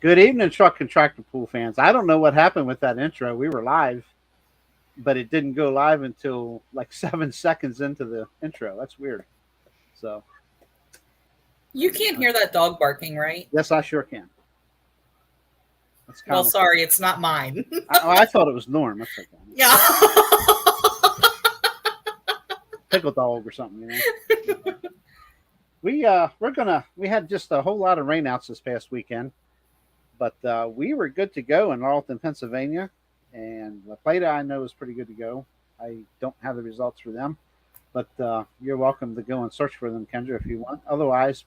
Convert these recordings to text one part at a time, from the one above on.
Good evening, truck and tractor pool fans. I don't know what happened with that intro. We were live, but it didn't go live until like 7 seconds into the intro. That's weird. So, You can't hear that dog barking, right? yes, I sure can. That's Well, kind of. sorry, it's not mine. I thought it was Norm. That's okay. Yeah. Pickle dog or something. We had just a whole lot of rainouts this past weekend, but we were good to go in Laurelton, Pennsylvania, and La Plata I know is pretty good to go. I don't have the results for them, but you're welcome to go and search for them, Kendra, if you want. Otherwise,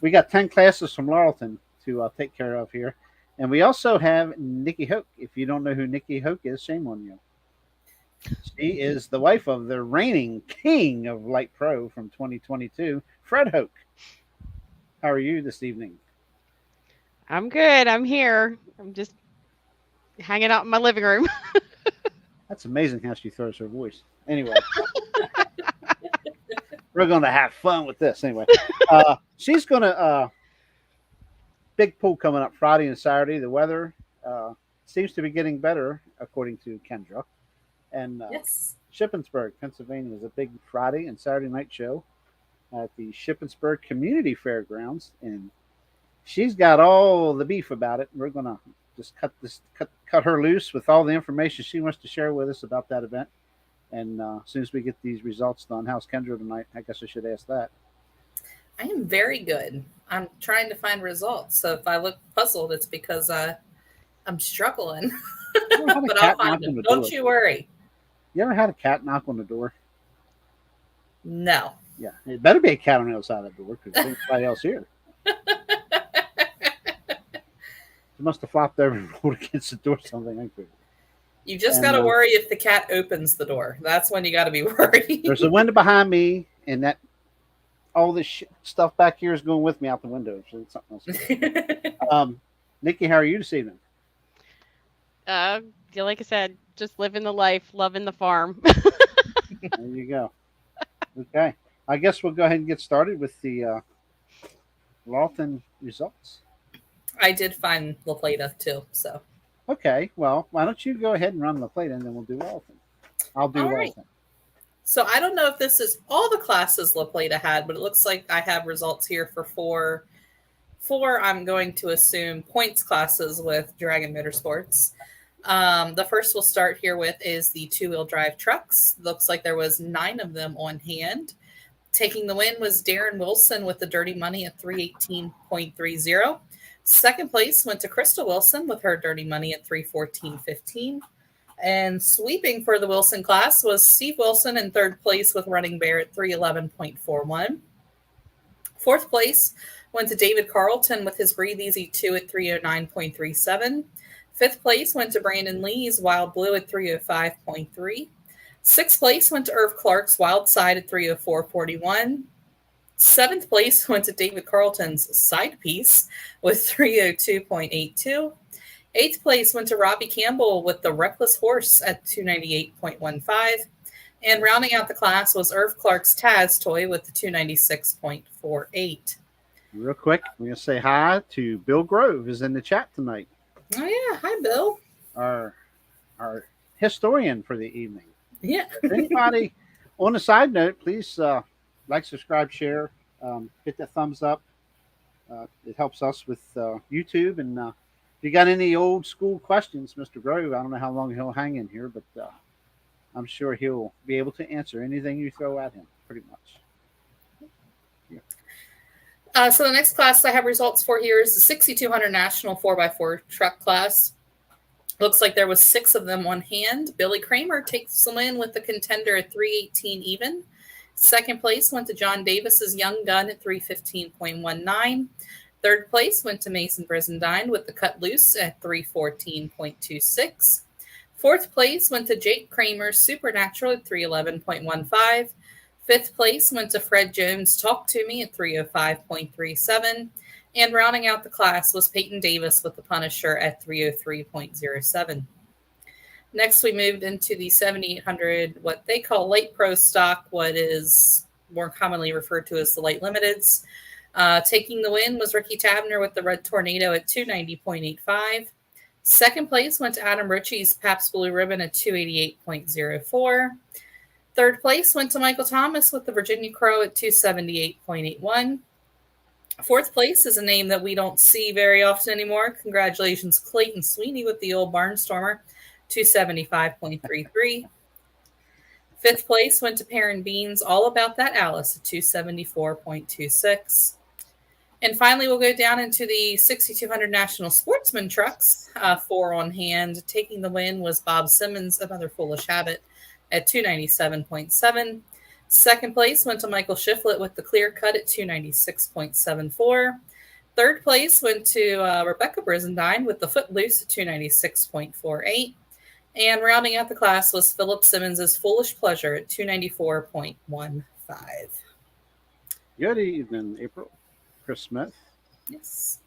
we got 10 classes from Laurelton to take care of here, and we also have Nicki Hoch. If you don't know who Nicki Hoch is, shame on you. She is the wife of the reigning king of Light Pro from 2022, Fred Hoch. How are you this evening? I'm good. I'm here. I'm just hanging out in my living room. That's amazing how she throws her voice. Anyway, we're going to have fun with this. Anyway, she's going to, big pool coming up Friday and Saturday. The weather seems to be getting better, according to Kendra. And Yes. Shippensburg, Pennsylvania is a big Friday and Saturday night show at the Shippensburg Community Fairgrounds. And she's got all the beef about it. We're going to just cut her loose with all the information she wants to share with us about that event. And as soon as we get these results done, how's Kendra tonight? I guess I should ask that. I am very good. I'm trying to find results. So if I look puzzled, it's because I'm struggling. But I'll find them. Don't you worry. You ever had a cat knock on the door? No. Yeah, it better be a cat on the other side of the door because there's nobody else here. She must have flopped over and rolled against the door or something. You just got to worry if the cat opens the door. That's when you got to be worried. There's a window behind me, and that all this stuff back here is going with me out the window. So it's something else. Nicki, how are you this evening? Like I said, just living the life, loving the farm. There you go. Okay. I guess we'll go ahead and get started with the Laurelton results. I did find La Plata too, so. Okay. Well, why don't you go ahead and run La Plata, and then we'll do Laurelton. I'll do Laurelton. Right. So I don't know if this is all the classes La Plata had, but it looks like I have results here for four, I'm going to assume, points classes with Dragon Motorsports. The first we'll start here with is the two-wheel drive trucks. Looks like there was 9 of them on hand. Taking the win was Darren Wilson with the Dirty Money at 318.30. Second place went to Crystal Wilson with her Dirty Money at 314.15. And sweeping for the Wilson class was Steve Wilson in third place with Running Bear at 311.41. Fourth place went to David Carlton with his Breathe Easy 2 at 309.37. Fifth place went to Brandon Lee's Wild Blue at 305.3. Sixth place went to Irv Clark's Wild Side at 304.41. Seventh place went to David Carlton's Side Piece with 302.82. Eighth place went to Robbie Campbell with the Reckless Horse at 298.15. And rounding out the class was Irv Clark's Taz Toy with the 296.48. Real quick, we're going to say hi to Bill Grove is in the chat tonight. Oh, yeah. Hi, Bill. Our historian for the evening. Yeah. If anybody, on a side note, please like, subscribe, share, hit that thumbs up. It helps us with YouTube. And if you got any old school questions, Mr. Grove, I don't know how long he'll hang in here, but I'm sure he'll be able to answer anything you throw at him, pretty much. So the next class I have results for here is the 6200 National 4x4 truck class. Looks like there was 6 of them on hand. Billy Kramer takes them in with the Contender at 318 even. Second place went to John Davis's Young Gun at 315.19. Third place went to Mason Brizendine with the Cut Loose at 314.26. Fourth place went to Jake Kramer's Supernatural at 311.15. Fifth place went to Fred Jones' Talk to Me at 305.37. And rounding out the class was Peyton Davis with the Punisher at 303.07. Next, we moved into the 7800, what they call light pro stock, what is more commonly referred to as the light limiteds. Taking the win was Ricky Tabner with the Red Tornado at 290.85. Second place went to Adam Ritchie's Pabst Blue Ribbon at 288.04. Third place went to Michael Thomas with the Virginia Crow at 278.81. Fourth place is a name that we don't see very often anymore. Congratulations, Clayton Sweeney with the Old Barnstormer, 275.33. Fifth place went to Perrin Beans, All About That Alice, at 274.26. And finally, we'll go down into the 6,200 National Sportsman Trucks, 4 on hand. Taking the win was Bob Simmons, Another Foolish Habit, at 297.7. Second place went to Michael Shiflett with the Clear Cut at 296.74. Third place went to Rebecca Brizendine with the Footloose at 296.48. And rounding out the class was Philip Simmons' Foolish Pleasure at 294.15. Good evening, April. Chris Smith. Yes.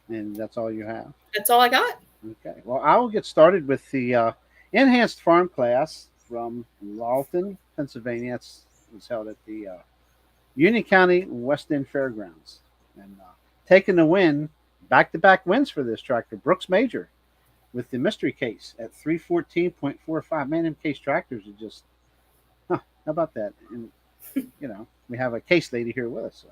And that's all you have? That's all I got. Okay. Well, I will get started with the enhanced farm class from Laurelton, Pennsylvania. It was held at the Union County West End Fairgrounds. And taking the win, back-to-back wins for this tractor, Brooks Major with the mystery case at 314.45. Man, them case tractors are just, how about that? And, you know, we have a case lady here with us. So.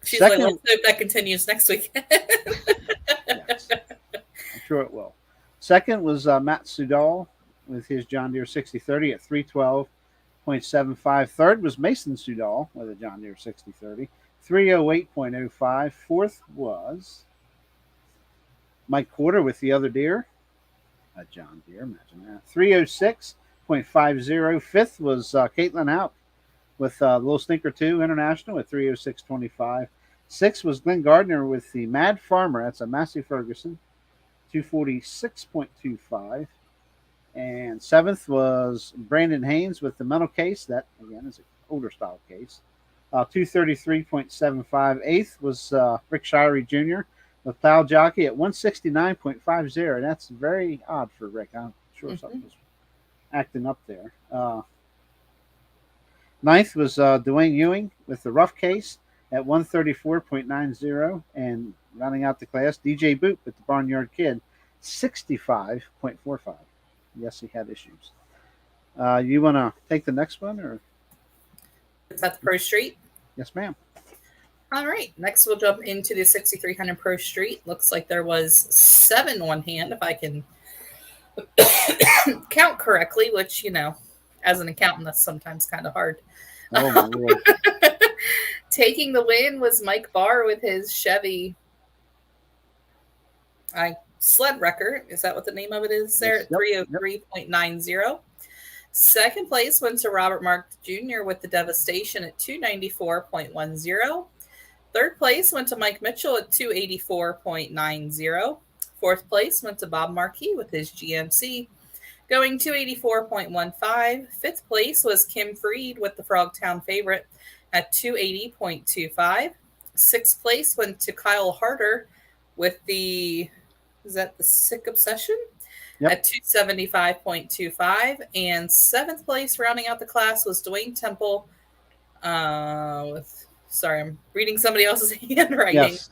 She's like, let's hope that continues next week. Yes, I'm sure it will. Second was Matt Sudall with his John Deere 6030 at 312.75. Third was Mason Sudall with a John Deere 6030, 308.05. Fourth was Mike Porter with the other Deere, a John Deere, imagine that, 306.50. Fifth was Caitlin Hauk with Little Stinker 2 International at 306.25. Sixth was Glenn Gardner with the Mad Farmer. That's a Massey Ferguson, 246.25. And seventh was Brandon Haynes with the metal case. That, again, is an older style case, 233.75. Eighth was Rick Shirey Jr. with Plow Jockey at 169.50. That's very odd for Rick. I'm sure something was acting up there. Ninth was Dwayne Ewing with the rough case at 134.90. And rounding out the class, DJ Boot with the Barnyard Kid, 65.45. Yes, he had issues. You want to take the next one? Or Is that the Pro Street? Yes, ma'am. All right. Next, we'll jump into the 6,300 Pro Street. Looks like there was 7 on hand, if I can count correctly, which, you know, as an accountant, that's sometimes kind of hard. Oh, my Lord. Taking the win was Mike Barr with his Chevy sled wrecker. Is that what the name of it is there? At 303.90. Second place went to Robert Mark Jr. with the Devastation at 294.10. Third place went to Mike Mitchell at 284.90. Fourth place went to Bob Markey with his GMC, going 284.15. Fifth place was Kim Freed with the Frogtown Favorite at 280.25. Sixth place went to Kyle Harder with the, is that the Sick Obsession? Yep. At 275.25. And seventh place, rounding out the class, was Dwayne Temple with, sorry, I'm reading somebody else's handwriting. Yes.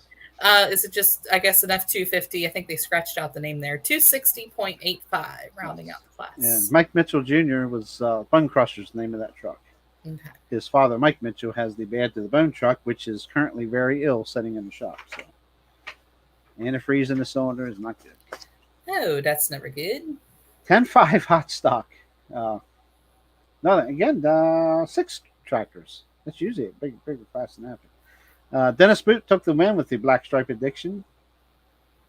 Is it just, I guess, an F-250? I think they scratched out the name there. 260.85, rounding out the class. Yeah, Mike Mitchell Jr. was Bone Crusher's the name of that truck. Okay. His father, Mike Mitchell, has the Bad to the Bone truck, which is currently very ill sitting in the shop. So. Antifreeze in the cylinder is not good. Oh, that's never good. 10.5 hot stock. Again, 6 tractors. That's usually a bigger class than that. Dennis Boot took the win with the Black Stripe Addiction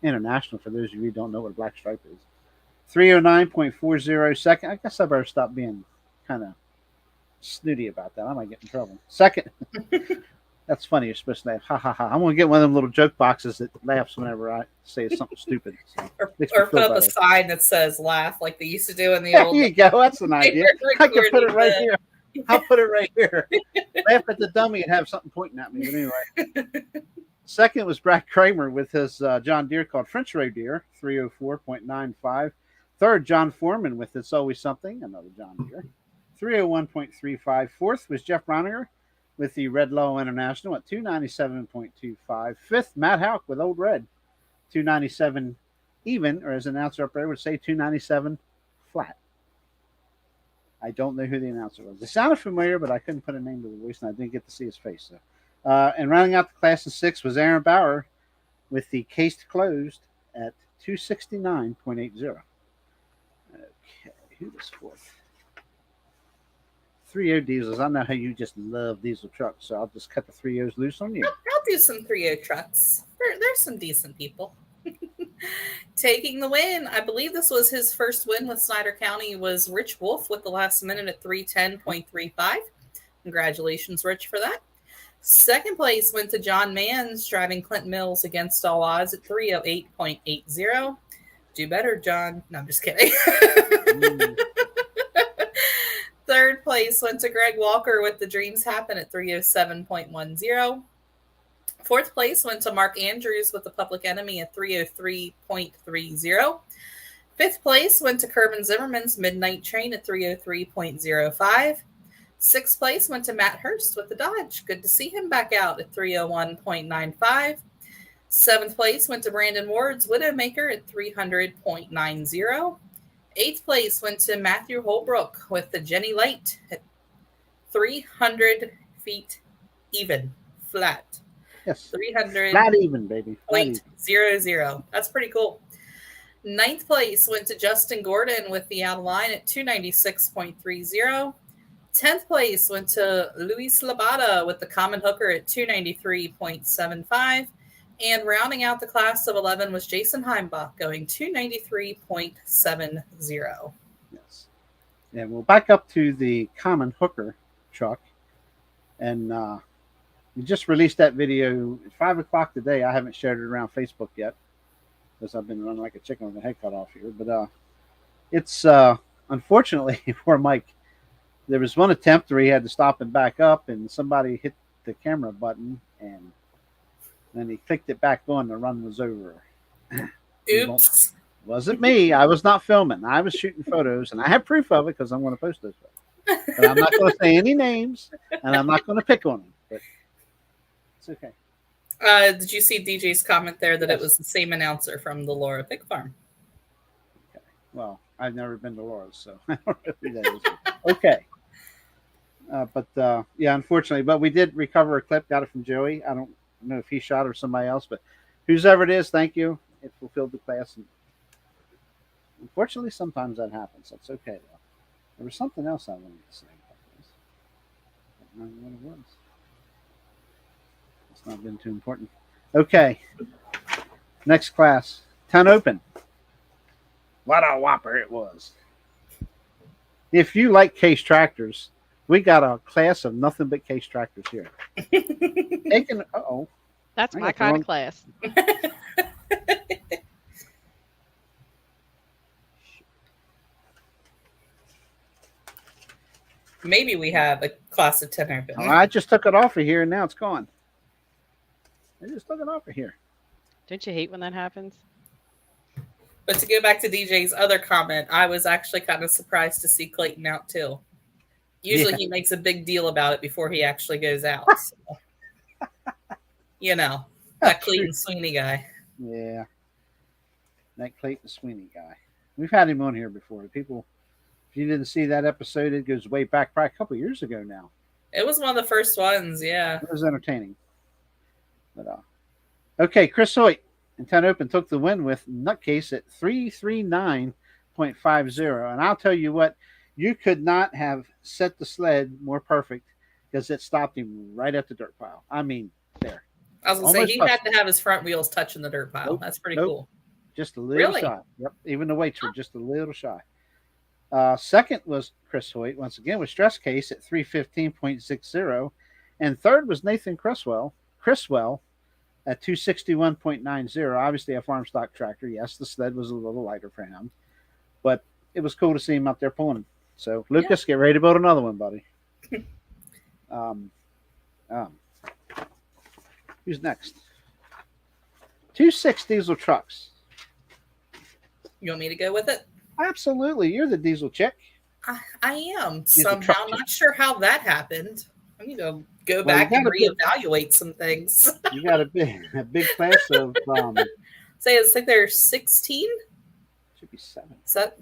International, for those of you who don't know what a black stripe is. 309.40 second. I guess I better stop being kind of snooty about that. I might get in trouble. Second. That's funny. You're supposed to laugh. Ha, ha, ha. I'm going to get one of them little joke boxes that laughs whenever I say something stupid. So or put up a sign that says laugh like they used to do in the old. There you go. That's an idea. I can put it right here. I'll put it right here. Laugh at the dummy and have something pointing at me. But anyway. Second was Brad Kramer with his John Deere called French Road Deere, 304.95. Third, John Foreman with It's Always Something, another John Deere, 301.35. Fourth was Jeff Browninger with the Red Law International at 297.25. Fifth, Matt Houck with Old Red, 297 even, or as an announcer up there would say, 297 flat. I don't know who the announcer was. It sounded familiar, but I couldn't put a name to the voice, and I didn't get to see his face. So. And rounding out the class in sixth was Aaron Bauer with the case closed at 269.80. Okay, who was fourth? 3.0 diesels. I know how you just love diesel trucks, so I'll just cut the 3.0s loose on you. I'll do some 3.0 trucks. There's some decent people. Taking the win, I believe this was his first win with Snyder County, was Rich Wolf with the last minute at 3:10.35. Congratulations, Rich, for that. Second place went to John Manns, driving Clint Mills against all odds at 3:08.80. Do better, John. No, I'm just kidding. Third place went to Greg Walker with the Dreams Happen at 3:07.10. Fourth place went to Mark Andrews with the Public Enemy at 3:03.30. Fifth place went to Kervin Zimmerman's Midnight Train at 3:03.05. Sixth place went to Matt Hurst with the Dodge. Good to see him back out at 3:01.95. Seventh place went to Brandon Ward's Widowmaker at 300.90. Eighth place went to Matthew Holbrook with the Jenny Light at 300 feet even, flat. Yes. 300. Flat even, baby. Point 00. That's pretty cool. Ninth place went to Justin Gordon with the out of line at 296.30. 10th place went to Luis Labata with the common hooker at 293.75. And rounding out the class of 11 was Jason Heimbach going 293.70. Yes. And we'll back up to the common hooker truck. And we just released that video at 5 o'clock today. I haven't shared it around Facebook yet because I've been running like a chicken with a head cut off here. But it's unfortunately for Mike, there was one attempt where he had to stop and back up, and somebody hit the camera button, and then he clicked it back on. The run was over. Oops. Wasn't me. I was not filming. I was shooting photos, and I have proof of it because I'm going to post those photos. But I'm not going to say any names, and I'm not going to pick on them. But it's okay. Did you see DJ's comment there that it was the same announcer from the Laura Pig Farm? Okay. Well, I've never been to Laura's, so I don't know who that is. Okay. But yeah, unfortunately, but we did recover a clip, got it from Joey. I don't know if he shot or somebody else, but whoever it is, thank you. It fulfilled the class. And unfortunately, sometimes that happens. That's okay, though. There was something else I wanted to say about this. I don't remember what it was. It's not been too important. Okay. Next class. 10 open. What a whopper it was. If you like case tractors, we got a class of nothing but case tractors here. That's my kind of class. Maybe we have a class of 10 open. I just took it off of here, and now it's gone. I just took it off of here. Don't you hate when that happens? But to go back to DJ's other comment, I was actually kind of surprised to see Clayton out too. Usually he makes a big deal about it before he actually goes out. So. You know, that Clayton Sweeney guy. Yeah. That Clayton Sweeney guy. We've had him on here before. People, if you didn't see that episode, it goes way back, probably a couple years ago now. It was one of the first ones, yeah. It was entertaining. But okay, Chris Hoyt in 10 open took the win with Nutcase at 339.50. And I'll tell you what, you could not have set the sled more perfect because it stopped him right at the dirt pile. I mean, there. I was going to say, he had to have his front wheels touching the dirt pile. That's pretty cool. Just a little shy. Yep. Even the weights were just a little shy. Second was Chris Hoyt, once again, with Stress Case at 315.60. And third was Nathan Criswell at 261.90. Obviously a farm stock tractor. Yes, the sled was a little lighter for him. But it was cool to see him out there pulling him. So, Lucas, get ready to build another one, buddy. Who's next? 2.6 diesel trucks. You want me to go with it? Absolutely. You're the diesel chick. I am He's a somehow truck not sure how that happened. I need to go Well, back and reevaluate some things. You got a big class of Say, I think there's 16. should be 7. Is that?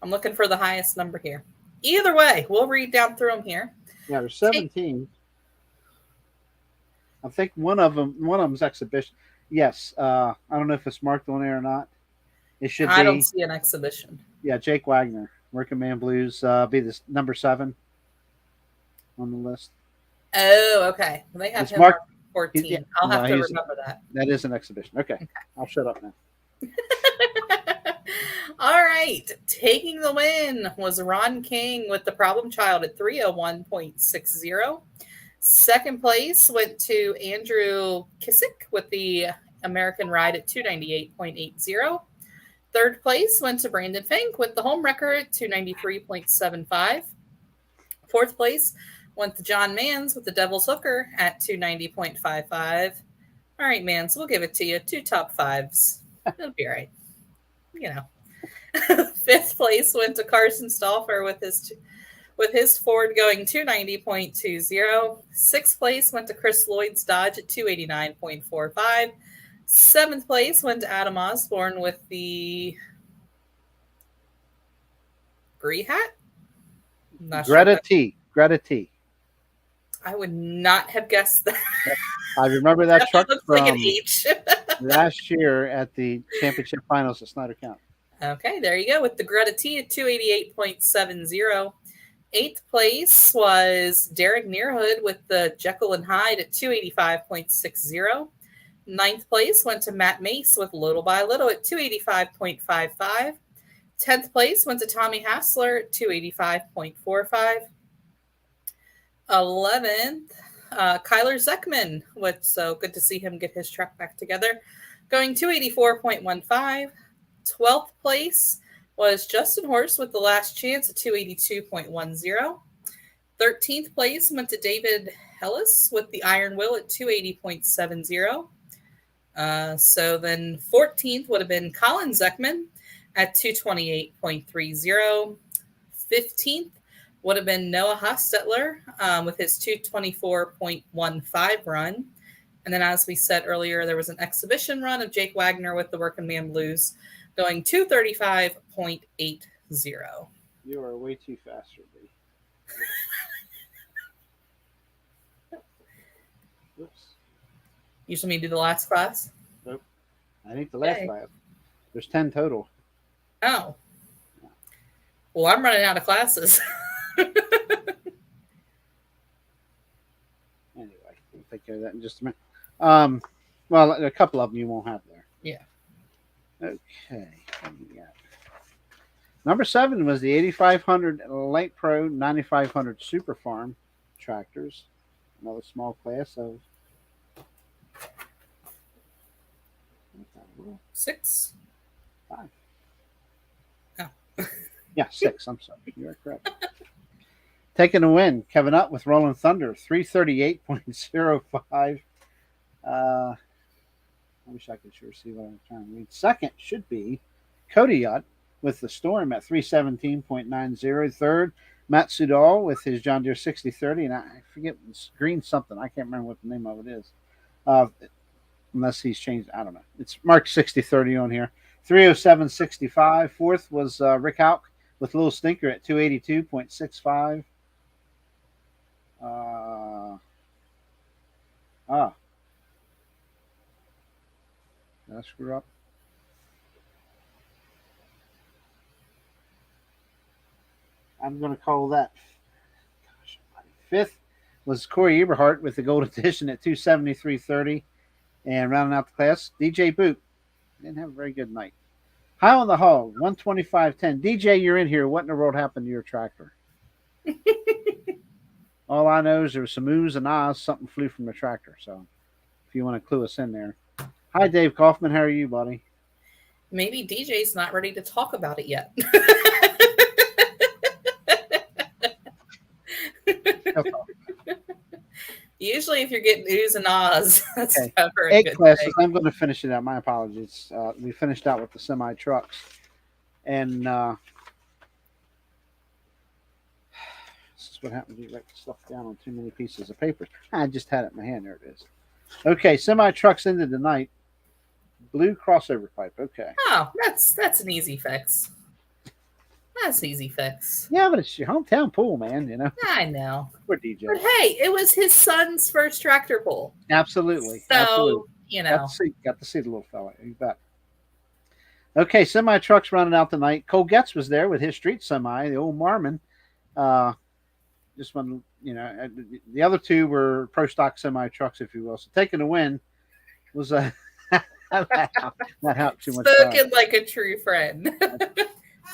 I'm looking for the highest number here. Either way, we'll read down through them here. Yeah, there's 17. I think one of them's exhibition. Yes, I don't know if it's marked on there or not. It should be. I don't see an exhibition. Yeah, Jake Wagner, Working Man Blues, be this number 7 on the list. Oh, okay. Well, they have It's him marked 14. yeah, I'll have no, to he's- remember that. That is an exhibition. Okay. I'll shut up now. All right. Taking the win was Ron King with the Problem Child at 301.60. Second place went to Andrew Kissick with the American Ride at 298.80. Third place went to Brandon Fink with the home record at 293.75. Fourth place went to John Mans with the Devil's Hooker at 290.55. All right, Mans, we'll give it to you. 2 top 5s. It'll be all right. You know. Fifth place went to Carson Stauffer with his Ford going 290.20. Sixth place went to Chris Lloyd's Dodge at 289.45. Seventh place went to Adam Osborne with the Gree Hat. Greta T. I would not have guessed that. I remember that truck looks from like an H. last year at the championship finals at Snyder County. Okay, there you go with the Greta T at 288.70. Eighth place was Derek Nearhood with the Jekyll and Hyde at 285.60. Ninth place went to Matt Mace with Little by Little at 285.55. 10th place went to Tommy Hassler at 285.45. 11th, Kyler Zeckman. So good to see him get his truck back together. Going 284.15. 12th place was Justin Horst with the Last Chance at 282.10. 13th place went to David Hellis with the Iron Will at 280.70. So then 14th would have been Colin Zeckman at 228.30. 15th would have been Noah Hostetler with his 224.15 run. And then, as we said earlier, there was an exhibition run of Jake Wagner with the Working Man Blues going 235.80. You are way too fast for me. Oops. You should me do the last class? Nope. I think the last class. There's 10 total. Oh. Well, I'm running out of classes. Anyway, we'll take care of that in just a minute. Well, a couple of them you won't have there. Yeah. Okay. Number 7 was the 8500 Light Pro 9500 Super Farm tractors. Another small class of 6. 5. Oh. Yeah, 6. I'm sorry. You are correct. Taking a win, Kevin Up with Rolling Thunder, 338.05. I wish I could sure see what I'm trying to read. Second should be Cody Yutt with the Storm at 317.90. Third, Matt Sudal with his John Deere 6030, and I forget, it's green something. I can't remember what the name of it is. Unless he's changed, I don't know. It's marked 6030 on here. 307.65. Fourth was Rick Hauk with Little Stinker at 282.65. Did I screw up? I'm going to call that. Gosh, fifth was Corey Eberhardt with the Gold Edition at 273.30. And rounding out the class, DJ Boot. Didn't have a very good night. High on the Hog, 125.10. DJ, you're in here. What in the world happened to your tractor? All I know is there was some oohs and ahs. Something flew from the tractor. So if you want to clue us in there. Hi, Dave Kaufman. How are you, buddy? Maybe DJ's not ready to talk about it yet. Usually, if you're getting oohs and ahs, that's Okay. never a 8 good classes. thing. I'm going to finish it out. My apologies. We finished out with the semi trucks, and That's what happens when you write stuff down on too many pieces of paper. I just had it in my hand. There it is. Okay, semi trucks into the night. Blue crossover pipe. Okay. Oh, that's an easy fix. That's an easy fix. Yeah, but it's your hometown pool, man. You know. I know. We're DJ. But hey, it was his son's first tractor pull. Absolutely. So, Absolutely. you know. Got to see the little fella. You bet. Okay, semi trucks running out tonight. Cole Getz was there with his street semi, the old Marmon. Just one, you know, the other two were pro stock semi trucks, if you will. So taking the win was not helped too much. Spoken like a true friend.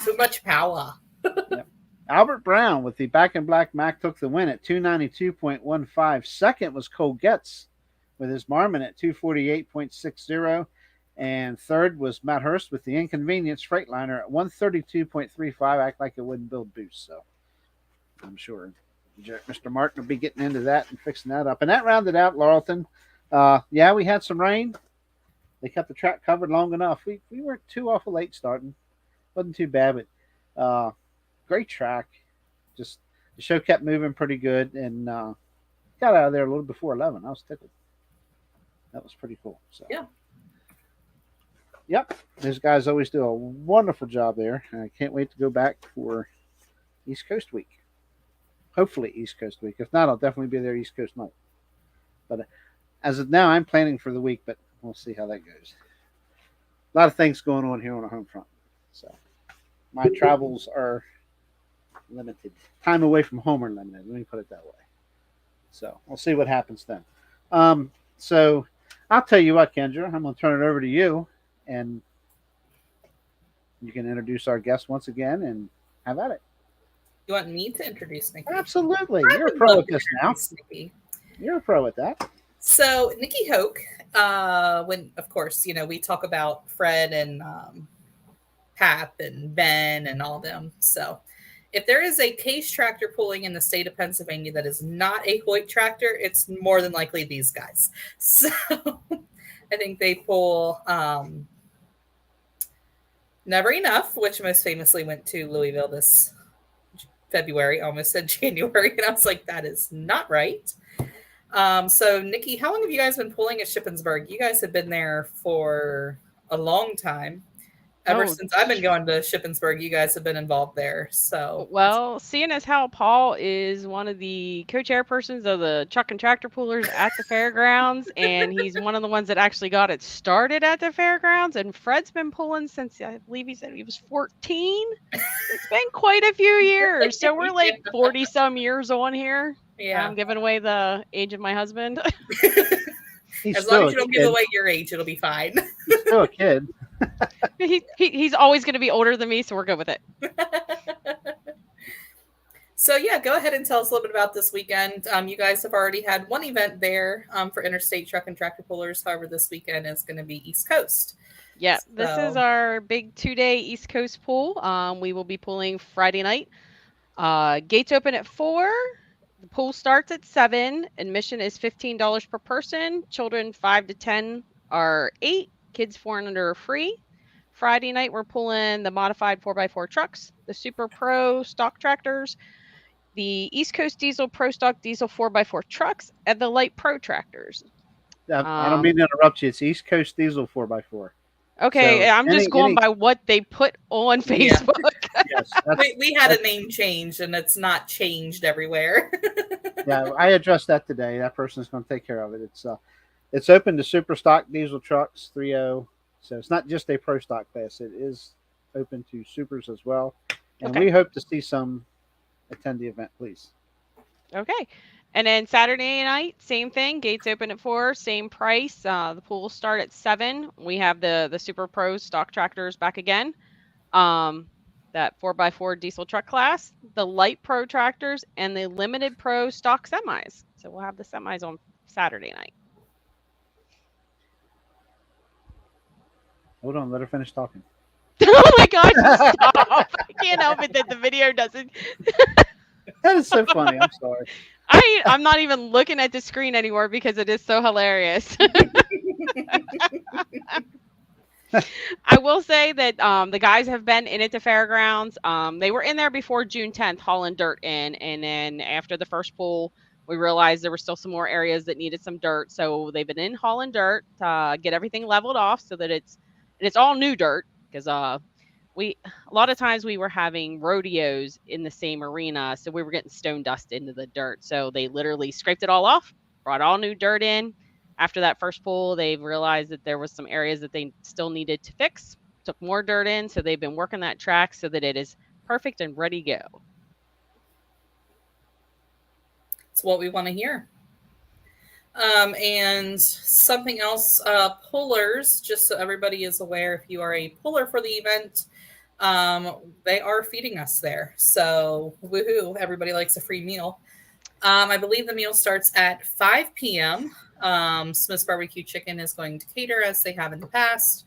Too much power. Yep. Albert Brown with the Back in Black Mac took the win at 292.15. Second was Cole Getz with his Marmon at 248.60. And third was Matt Hurst with the Inconvenience Freightliner at 132.35. Act like it wouldn't build boost. So I'm sure Mr. Martin will be getting into that and fixing that up. And that rounded out Laurelton. Yeah, we had some rain. They kept the track covered long enough. We weren't too awful late starting. Wasn't too bad, but great track. Just the show kept moving pretty good and got out of there a little before 11. I was tickled. That was pretty cool. So yeah. Yep. Those guys always do a wonderful job there. I can't wait to go back for East Coast Week. Hopefully East Coast Week. If not, I'll definitely be there East Coast night. But as of now, I'm planning for the week, but we'll see how that goes. A lot of things going on here on the home front. So my travels are limited. Time away from home are limited. Let me put it that way. So we'll see what happens then. So I'll tell you what, Kendra, I'm going to turn it over to you, and you can introduce our guest once again and have at it. You want me to introduce Nikki? Absolutely. You're a pro at this now. Nikki. You're a pro at that. So Nicki Hoch, when of course, you know, we talk about Fred and Pap and Ben and all them. So if there is a case tractor pulling in the state of Pennsylvania that is not a Hoyt tractor, it's more than likely these guys. So I think they pull Never Enough, which most famously went to Louisville this February, almost said January. And I was like, that is not right. So Nikki, how long have you guys been pulling at Shippensburg? You guys have been there for a long time. Ever since I've been going to Shippensburg, you guys have been involved there. So, well, seeing as how Paul is one of the co-chairpersons of the truck and tractor pullers at the fairgrounds, and he's one of the ones that actually got it started at the fairgrounds, and Fred's been pulling since I believe he said he was 14. It's been quite a few years. So we're like 40 some years on here. Yeah. I'm giving away the age of my husband. As long as you don't give away your age, it'll be fine. He's still a kid. He's always going to be older than me, so we're good with it. So yeah, go ahead and tell us a little bit about this weekend. You guys have already had one event there for interstate truck and tractor pullers. However, this weekend is going to be East Coast. Yeah, this is our big 2-day East Coast pull. We will be pulling Friday night. Gates open at 4. The pool starts at 7. Admission is $15 per person. Children 5 to 10 are $8. Kids 4 and under are free. Friday night, we're pulling the modified 4x4 trucks, the Super Pro stock tractors, the East Coast Diesel Pro Stock Diesel 4x4 trucks, and the Light Pro tractors. I don't mean to interrupt you. It's East Coast Diesel 4x4. Okay, so I'm just going by what they put on Facebook. Yeah. Yes, we had a name change, and it's not changed everywhere. Yeah, I addressed that today. That person's going to take care of it. It's open to super stock diesel trucks 3.0. So it's not just a pro stock class. It is open to supers as well. And we hope to see some attend the event, please. Okay. And then Saturday night, same thing. Gates open at 4, same price. The pool will start at 7. We have the Super Pro stock tractors back again. That 4x4 diesel truck class, the Light Pro tractors, and the Limited Pro stock semis. So we'll have the semis on Saturday night. Hold on, let her finish talking. Oh my gosh, stop. I can't help it that the video doesn't. That is so funny. I'm sorry. I'm not even looking at the screen anymore because it is so hilarious. I will say that the guys have been in at the fairgrounds. They were in there before June 10th, hauling dirt in, and then after the first pool, we realized there were still some more areas that needed some dirt. So they've been in hauling dirt to get everything leveled off so that it's all new dirt because we a lot of times we were having rodeos in the same arena, so we were getting stone dust into the dirt. So they literally scraped it all off, brought all new dirt in. After that first pool, they realized that there was some areas that they still needed to fix. Took more dirt in, so they've been working that track so that it is perfect and ready to go. It's what we want to hear. And something else, pullers, just so everybody is aware, if you are a puller for the event, they are feeding us there. So woohoo, everybody likes a free meal. I believe the meal starts at 5 p.m. Smith's Barbecue Chicken is going to cater as they have in the past.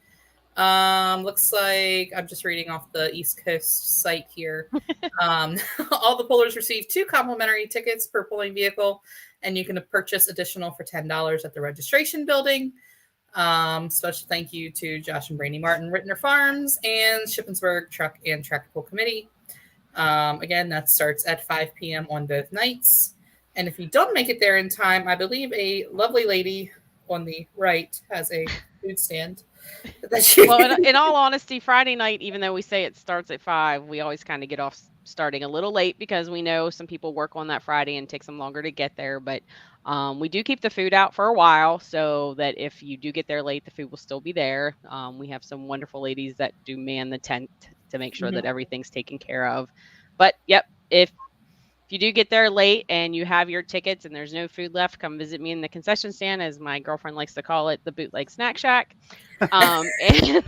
Looks like I'm just reading off the East Coast site here. All the pullers receive 2 complimentary tickets per pulling vehicle, and you can purchase additional for $10 at the registration building. Special thank you to Josh and Brandy Martin, Rittner Farms, and Shippensburg Truck and Tractor Pull Committee. Again, that starts at 5 p.m. on both nights. And if you don't make it there in time, I believe a lovely lady on the right has a food stand. Well, in all honesty, Friday night, even though we say it starts at 5, we always kind of get off starting a little late because we know some people work on that Friday and it takes them longer to get there. But we do keep the food out for a while so that if you do get there late, the food will still be there. We have some wonderful ladies that do man the tent to make sure that everything's taken care of. But yep, if you do get there late and you have your tickets and there's no food left, come visit me in the concession stand, as my girlfriend likes to call it, the bootleg snack shack. And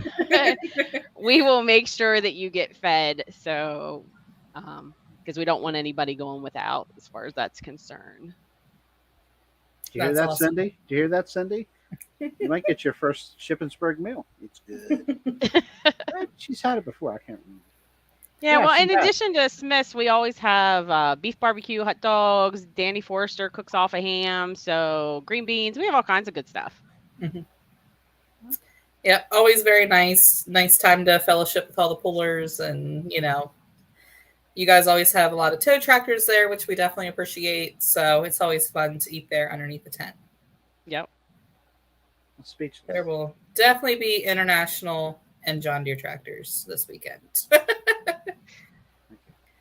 we will make sure that you get fed. So, because we don't want anybody going without as far as that's concerned. Do you hear that, awesome. Cindy? Do you hear that, Cindy? You might get your first Shippensburg meal. It's good. She's had it before. I can't remember. Yeah, well, in addition to Smith's, we always have beef barbecue, hot dogs. Danny Forrester cooks off a ham, so green beans. We have all kinds of good stuff. Mm-hmm. Yeah, always very nice. Nice time to fellowship with all the pullers, and you guys always have a lot of tow tractors there, which we definitely appreciate. So it's always fun to eat there underneath the tent. Yep. Speechless. There will definitely be International and John Deere tractors this weekend.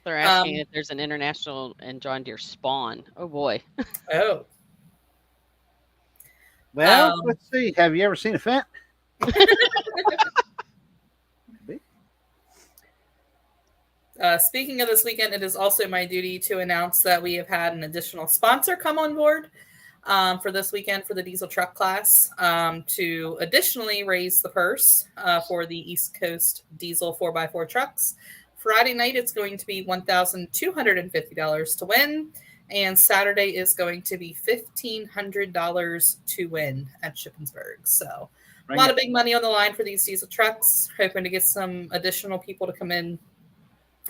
They're asking if there's an International and John Deere spawn. Oh boy. Oh. Well, let's see. Have you ever seen a Fent? Speaking of this weekend, it is also my duty to announce that we have had an additional sponsor come on board for this weekend for the diesel truck class to additionally raise the purse for the East Coast diesel 4x4 trucks. Friday night, it's going to be $1,250 to win, and Saturday is going to be $1,500 to win at Shippensburg. So a lot of big money on the line for these diesel trucks. Hoping to get some additional people to come in.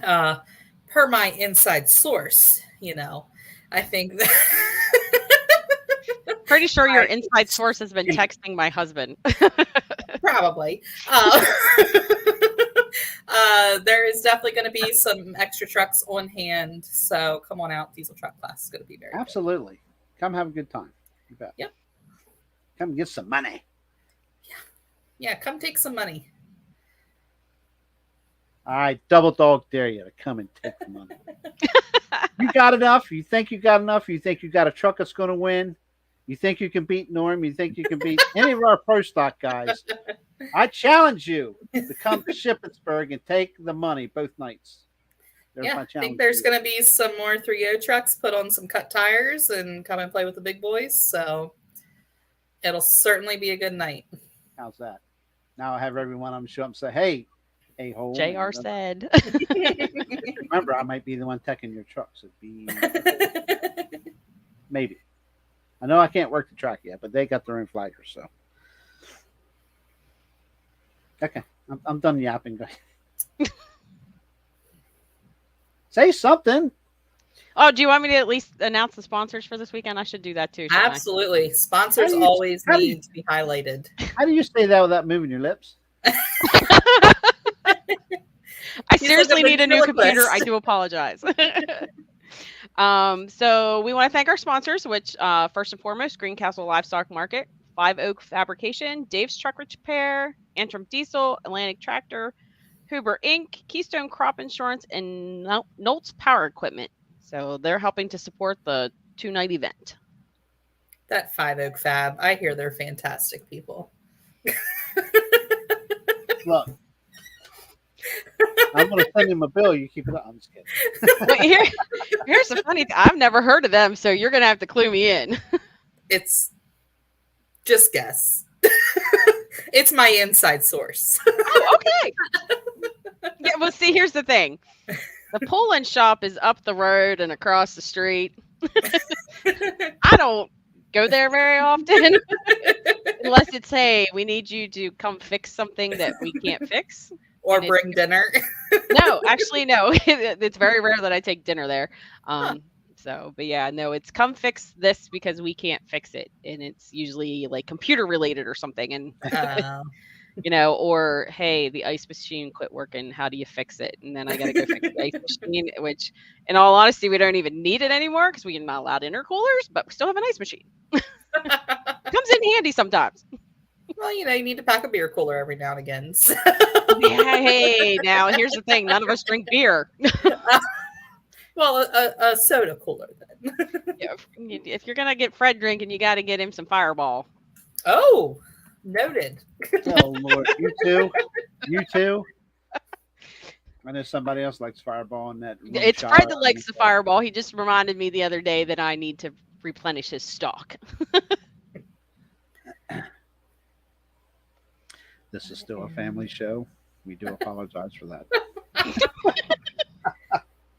Per my inside source, I think that pretty sure your inside source has been texting my husband. Probably. There is definitely going to be some extra trucks on hand, so come on out. Diesel truck class is going to be very absolutely good. Come have a good time. You bet. Yep. Come get some money. Yeah. Come take some money. I double dog dare you to come and take the money. You got enough? You think you got enough? You think you got a truck that's going to win? You think you can beat Norm? You think you can beat any of our pro stock guys? I challenge you to come to Shippensburg and take the money both nights. I think there's going to be some more 3.0 trucks put on some cut tires and come and play with the big boys. So it'll certainly be a good night. How's that? Now I have everyone on the show and say, hey, a-hole. JR said. Remember, I might be the one teching your truck. So maybe. I know I can't work the track yet, but they got their own flagger, so. Okay, I'm done yapping, guys. Say something. Oh, do you want me to at least announce the sponsors for this weekend? I should do that too. Absolutely. Sponsors always need to be highlighted. How do you say that without moving your lips? I He's seriously like a need a new computer. ventriloquist. I do apologize. So we want to thank our sponsors, which first and foremost, Greencastle Livestock Market, Five Oak Fabrication, Dave's Truck Repair, Antrim Diesel, Atlantic Tractor, Huber Inc., Keystone Crop Insurance, and Nolt's Power Equipment. So they're helping to support the 2-night event. That Five Oak Fab. I hear they're fantastic people. Look, I'm going to send him a bill. You keep it up. I'm just kidding. Wait, here's the funny thing. I've never heard of them, so you're going to have to clue me in. It's just guess. It's my inside source. Oh, okay. Yeah, well, see, here's the thing. The pull-in shop is up the road and across the street. I don't go there very often unless it's, hey, we need you to come fix something that we can't fix. Or bring dinner. No, actually, no. It's very rare that I take dinner there. So, but yeah, no, it's come fix this because we can't fix it. And it's usually like computer related or something. And, you know, or hey, the ice machine quit working. How do you fix it? And then I got to go fix the ice machine, which in all honesty, we don't even need it anymore because we're not allowed intercoolers, but we still have an ice machine. Comes in handy sometimes. Well, you know, you need to pack a beer cooler every now and again. So. Yeah, hey, now here's the thing. None of us drink beer. Well, a soda cooler then. Yeah, if you're going to get Fred drinking, you got to get him some Fireball. Oh, noted. Oh, Lord. You too? You too? I know somebody else likes Fireball in that. It's Fred that likes the Fireball. He just reminded me the other day that I need to replenish his stock. This is still a family show. We do apologize for that.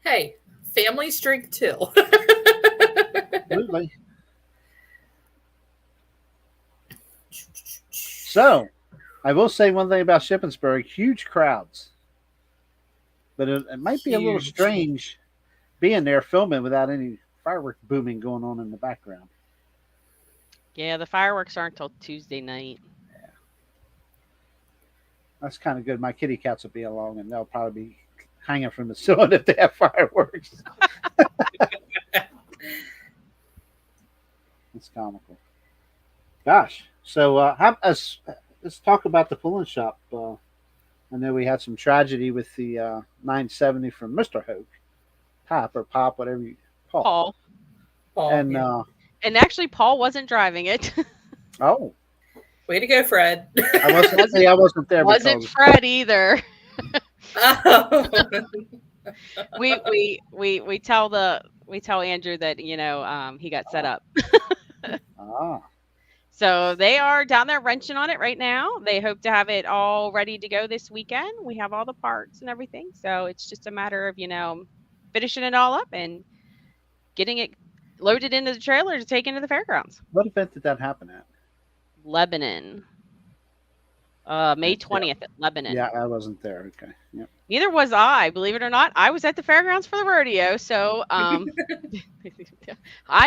Hey, families drink too. Absolutely. So, I will say one thing about Shippensburg: huge crowds. But it might be a little strange being there filming without any firework booming going on in the background. Yeah, the fireworks aren't until Tuesday night. That's kind of good. My kitty cats will be along, and they'll probably be hanging from the ceiling if they have fireworks. It's comical. Gosh. So let's talk about the pulling shop. I know we had some tragedy with the 970 from Mr. Hoch. Pop, whatever you Paul. And yeah. And actually, Paul wasn't driving it. Oh. Way to go, Fred. I wasn't there. Wasn't Fred either. Oh. We tell Andrew that, you know, he got set up. So they are down there wrenching on it right now. They hope to have it all ready to go this weekend. We have all the parts and everything. So it's just a matter of, you know, finishing it all up and getting it loaded into the trailer to take into the fairgrounds. What event did that happen at? Lebanon. May 20th at Lebanon. Yeah, I wasn't there. Okay. Yep. Neither was I, believe it or not. I was at the fairgrounds for the rodeo, so I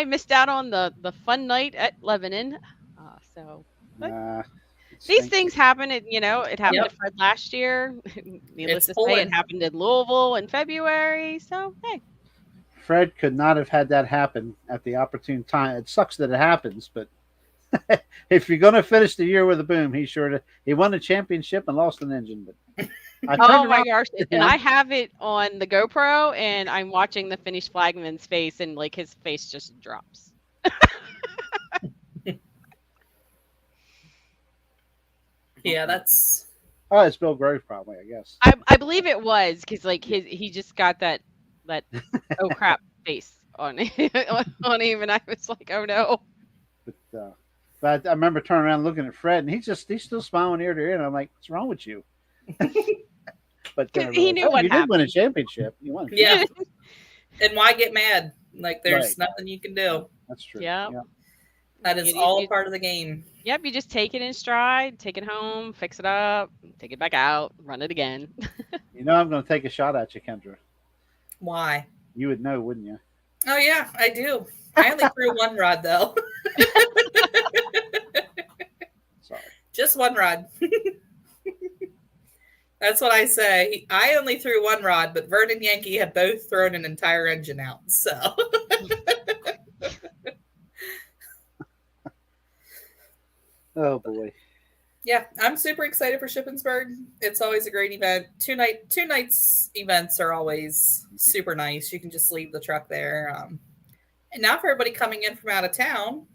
missed out on the fun night at Lebanon. These things happen. It happened to Fred last year. Needless to say, it happened in Louisville in February. So hey, Fred could not have had that happen at the opportune time. It sucks that it happens, but if you're going to finish the year with a boom, he won the championship and lost an engine. But oh my gosh! And I have it on the GoPro, and I'm watching the finished flagman's face, and like his face just drops. Yeah, that's. Oh, it's Bill Grove, probably. I guess. I believe it was because like he just got that oh crap face on him, and I was like, oh no. But I remember turning around looking at Fred, and he's still smiling ear to ear, and I'm like, "What's wrong with you?" But he knew what you happened. Did win a championship. You won. Yeah. And why get mad? Like there's Right. nothing you can do. That's true. Yeah. That is all a part of the game. Yep, you just take it in stride, take it home, fix it up, take it back out, run it again. You know, I'm going to take a shot at you, Kendra. Why? You would know, wouldn't you? Oh yeah, I do. I only threw one rod though. Sorry. Just one rod. That's what I say. I only threw one rod, but Vern and Yankee have both thrown an entire engine out. So. Oh boy. Yeah, I'm super excited for Shippensburg. It's always a great event. Two nights events are always super nice. You can just leave the truck there. And now for everybody coming in from out of town,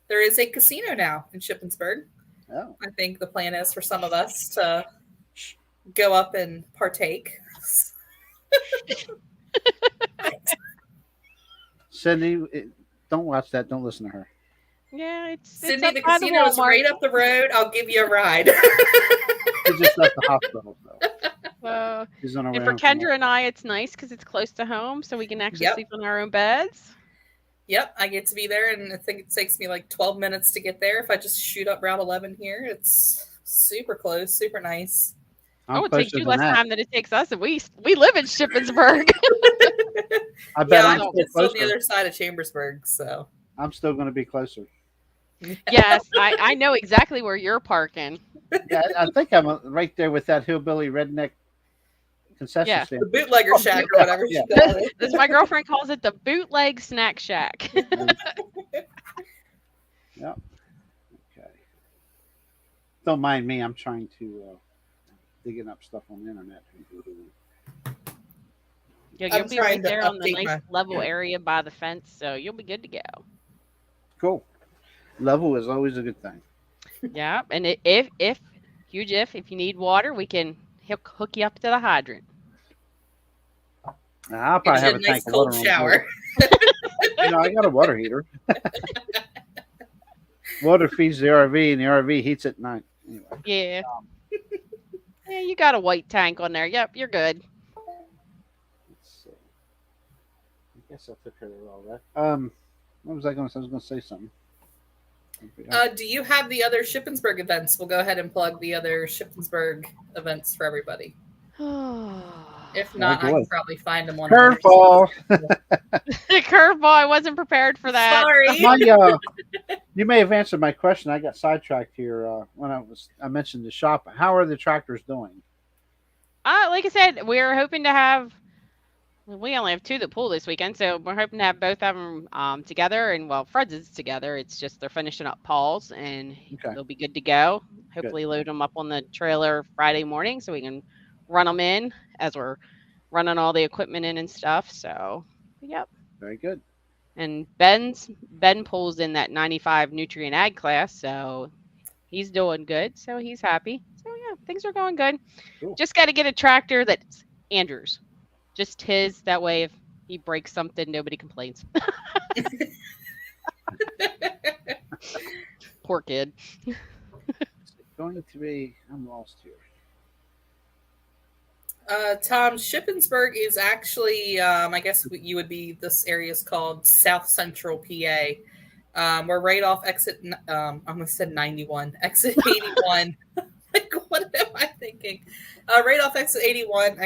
there is a casino now in Shippensburg. Oh. I think the plan is for some of us to go up and partake. Cindy, don't watch that. Don't listen to her. Yeah, it's Cindy, up the by the casino is Walmart. right up the road. I'll give you a ride. She's just at the hospital, So, She's on her and way for home from Kendra work. and I, it's nice because it's close to home, so we can actually Yep. sleep in our own beds. Yep, I get to be there, and I think it takes me like 12 minutes to get there. If I just shoot up Route 11 here, it's super close, super nice. I'm It takes closer you than less that. time than it takes us, and we live in Shippensburg. I bet Yeah, I'm I'm still just on the closer. other side of Chambersburg, so. I'm still going to be closer. Yes, I know exactly where you're parking. Yeah, I think I'm right there with that hillbilly redneck concession Yeah. stand. The bootlegger shack or whatever Yeah. she called it. As my girlfriend calls it, the bootleg snack shack. Yep. Okay. Don't mind me. I'm trying to digging up stuff on the internet. You'll I'm be trying right to there on the update nice my- level area by the fence, so you'll be good to go. Cool. Level is always a good thing. Yeah, and if if you need water, we can hook you up to the hydrant. I'll Get probably you have a a nice tank of cold water on shower. board. I got a water heater. Water feeds the RV, and the RV heats at night. Anyway. Yeah. Yeah, you got a white tank on there. Yep, you're good. Let's see. I guess I took care of all that. What was I going to say? I was going to say something. Do you have the other Shippensburg events? We'll go ahead and plug the other Shippensburg events for everybody. If not, I boy. can probably find them on Curveball. Curveball. I wasn't prepared for that. Sorry. You may have answered my question. I got sidetracked here when I mentioned the shop. How are the tractors doing? Like I said, we're hoping to have. We only have two that pull this weekend, so we're hoping to have both of them together. And well, Fred's is together. It's just they're finishing up Paul's, and they'll be good to go. Hopefully, load them up on the trailer Friday morning so we can run them in as we're running all the equipment in and stuff. So, yep. Very good. And Ben pulls in that 95 nutrient ag class, so he's doing good. So he's happy. So yeah, things are going good. Cool. Just got to get a tractor that's Andrew's. Just his. That way, if he breaks something, nobody complains. Poor kid. Going to be. I'm lost here. Tom, Shippensburg is actually, I guess you would be, this area is called South Central PA. We're right off exit, I almost said 91, exit 81. Like, what am I thinking? Right off exit 81,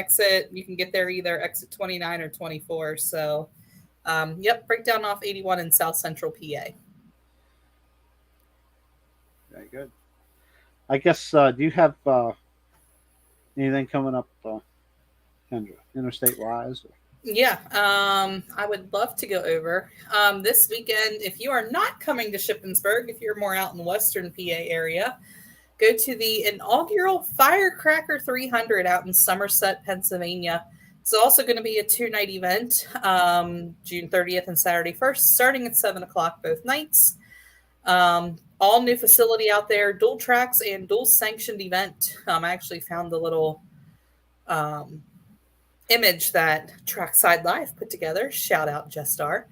you can get there either exit 29 or 24. So, yep, break down off 81 in South Central PA. Very good. I guess, do you have anything coming up, Kendra, interstate wise? Yeah, I would love to go over. This weekend, if you are not coming to Shippensburg, if you're more out in the Western PA area, go to the inaugural Firecracker 300 out in Somerset, Pennsylvania. It's also going to be a 2-night event, June 30th and Saturday 1st, starting at 7 o'clock both nights. All new facility out there, dual tracks and dual sanctioned event. I actually found the little image that Trackside Live put together. Shout out Jestar.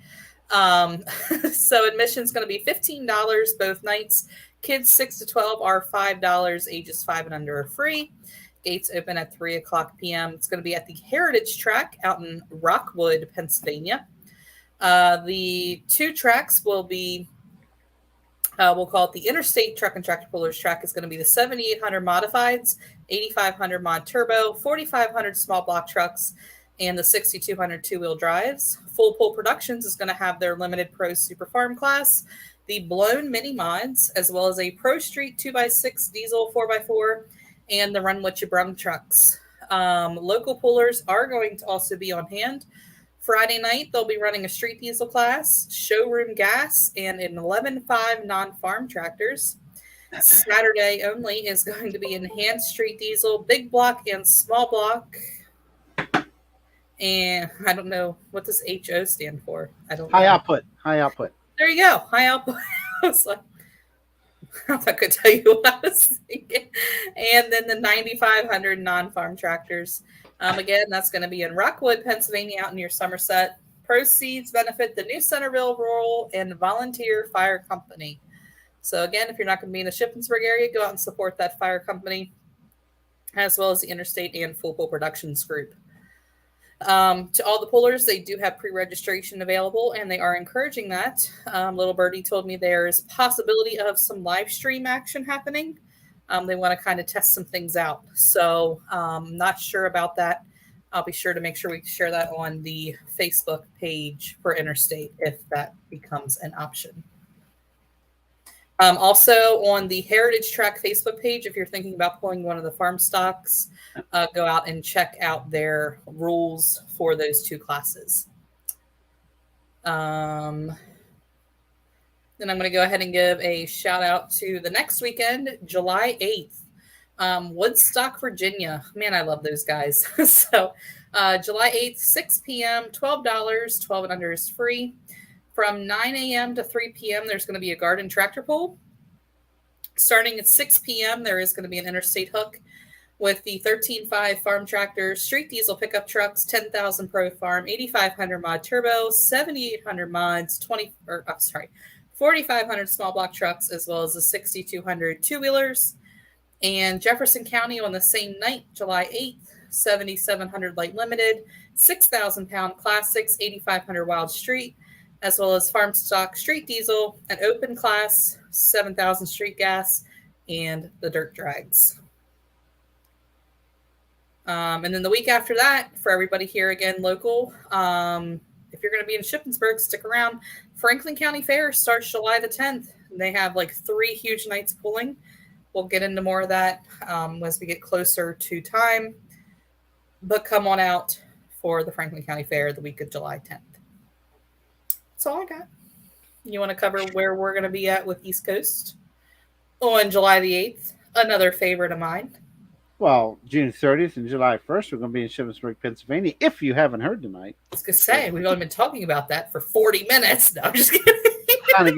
So admission is going to be $15 both nights. Kids 6 to 12 are $5. Ages 5 and under are free. Gates open at 3 o'clock p.m. It's going to be at the Heritage Track out in Rockwood, Pennsylvania. The two tracks will be, we'll call it the Interstate Truck and Tractor Pullers track. Is going to be the 7800 Modifieds, 8500 Mod Turbo, 4500 Small Block Trucks, and the 6200 two-wheel drives. Full Pull Productions is going to have their Limited Pro Super Farm class, the Blown Mini Mods, as well as a Pro Street 2x6 diesel 4x4, and the Run What You Brung trucks. Local pullers are going to also be on hand. Friday night, they'll be running a street diesel class, showroom gas, and an 11.5 non-farm tractors. Saturday only is going to be enhanced street diesel, big block and small block. And I don't know, what does HO stand for? I don't know. High output. High output. There you go. High output. I was like, I could tell you what I was thinking. And then the 9,500 non-farm tractors. Again, that's going to be in Rockwood, Pennsylvania, out near Somerset. Proceeds benefit the New Centerville Rural and Volunteer Fire Company. So again, if you're not going to be in the Shippensburg area, go out and support that fire company, as well as the Interstate and Full Pull Productions Group. To all the pullers, they do have pre-registration available, and they are encouraging that. Little Birdie told me there's possibility of some live stream action happening. They want to kind of test some things out. So not sure about that. I'll be sure to make sure we share that on the Facebook page for Interstate if that becomes an option. Also on the Heritage Track Facebook page, if you're thinking about pulling one of the farm stocks, go out and check out their rules for those two classes. Then I'm going to go ahead and give a shout out to the next weekend, July 8th, Woodstock, Virginia. Man, I love those guys. So July 8th, 6 p.m., $12, 12 and under is free. From 9 a.m. to 3 p.m., there's going to be a garden tractor pull. Starting at 6 p.m., there is going to be an interstate hook with the 13.5 farm tractors, street diesel pickup trucks, 10,000 Pro Farm, 8,500 mod turbo, 7,800 mods, 4,500 small block trucks, as well as the 6,200 two-wheelers. And Jefferson County on the same night, July 8th, 7,700 light limited, 6,000 pound classics, 8,500 wild street, as well as farm stock street diesel, an open class, 7,000 street gas, and the dirt drags. And then the week after that, for everybody here again local, if you're going to be in Shippensburg, stick around. Franklin County Fair starts July the 10th. They have like 3 huge nights pulling. We'll get into more of that as we get closer to time. But come on out for the Franklin County Fair the week of July 10th. That's all I got. You want to cover where we're going to be at with East Coast on July the 8th? Another favorite of mine. Well, June 30th and July 1st, we're going to be in Shippensburg, Pennsylvania, if you haven't heard tonight. I was going to say, we've only been talking about that for 40 minutes. No, I'm just kidding. I'm trying to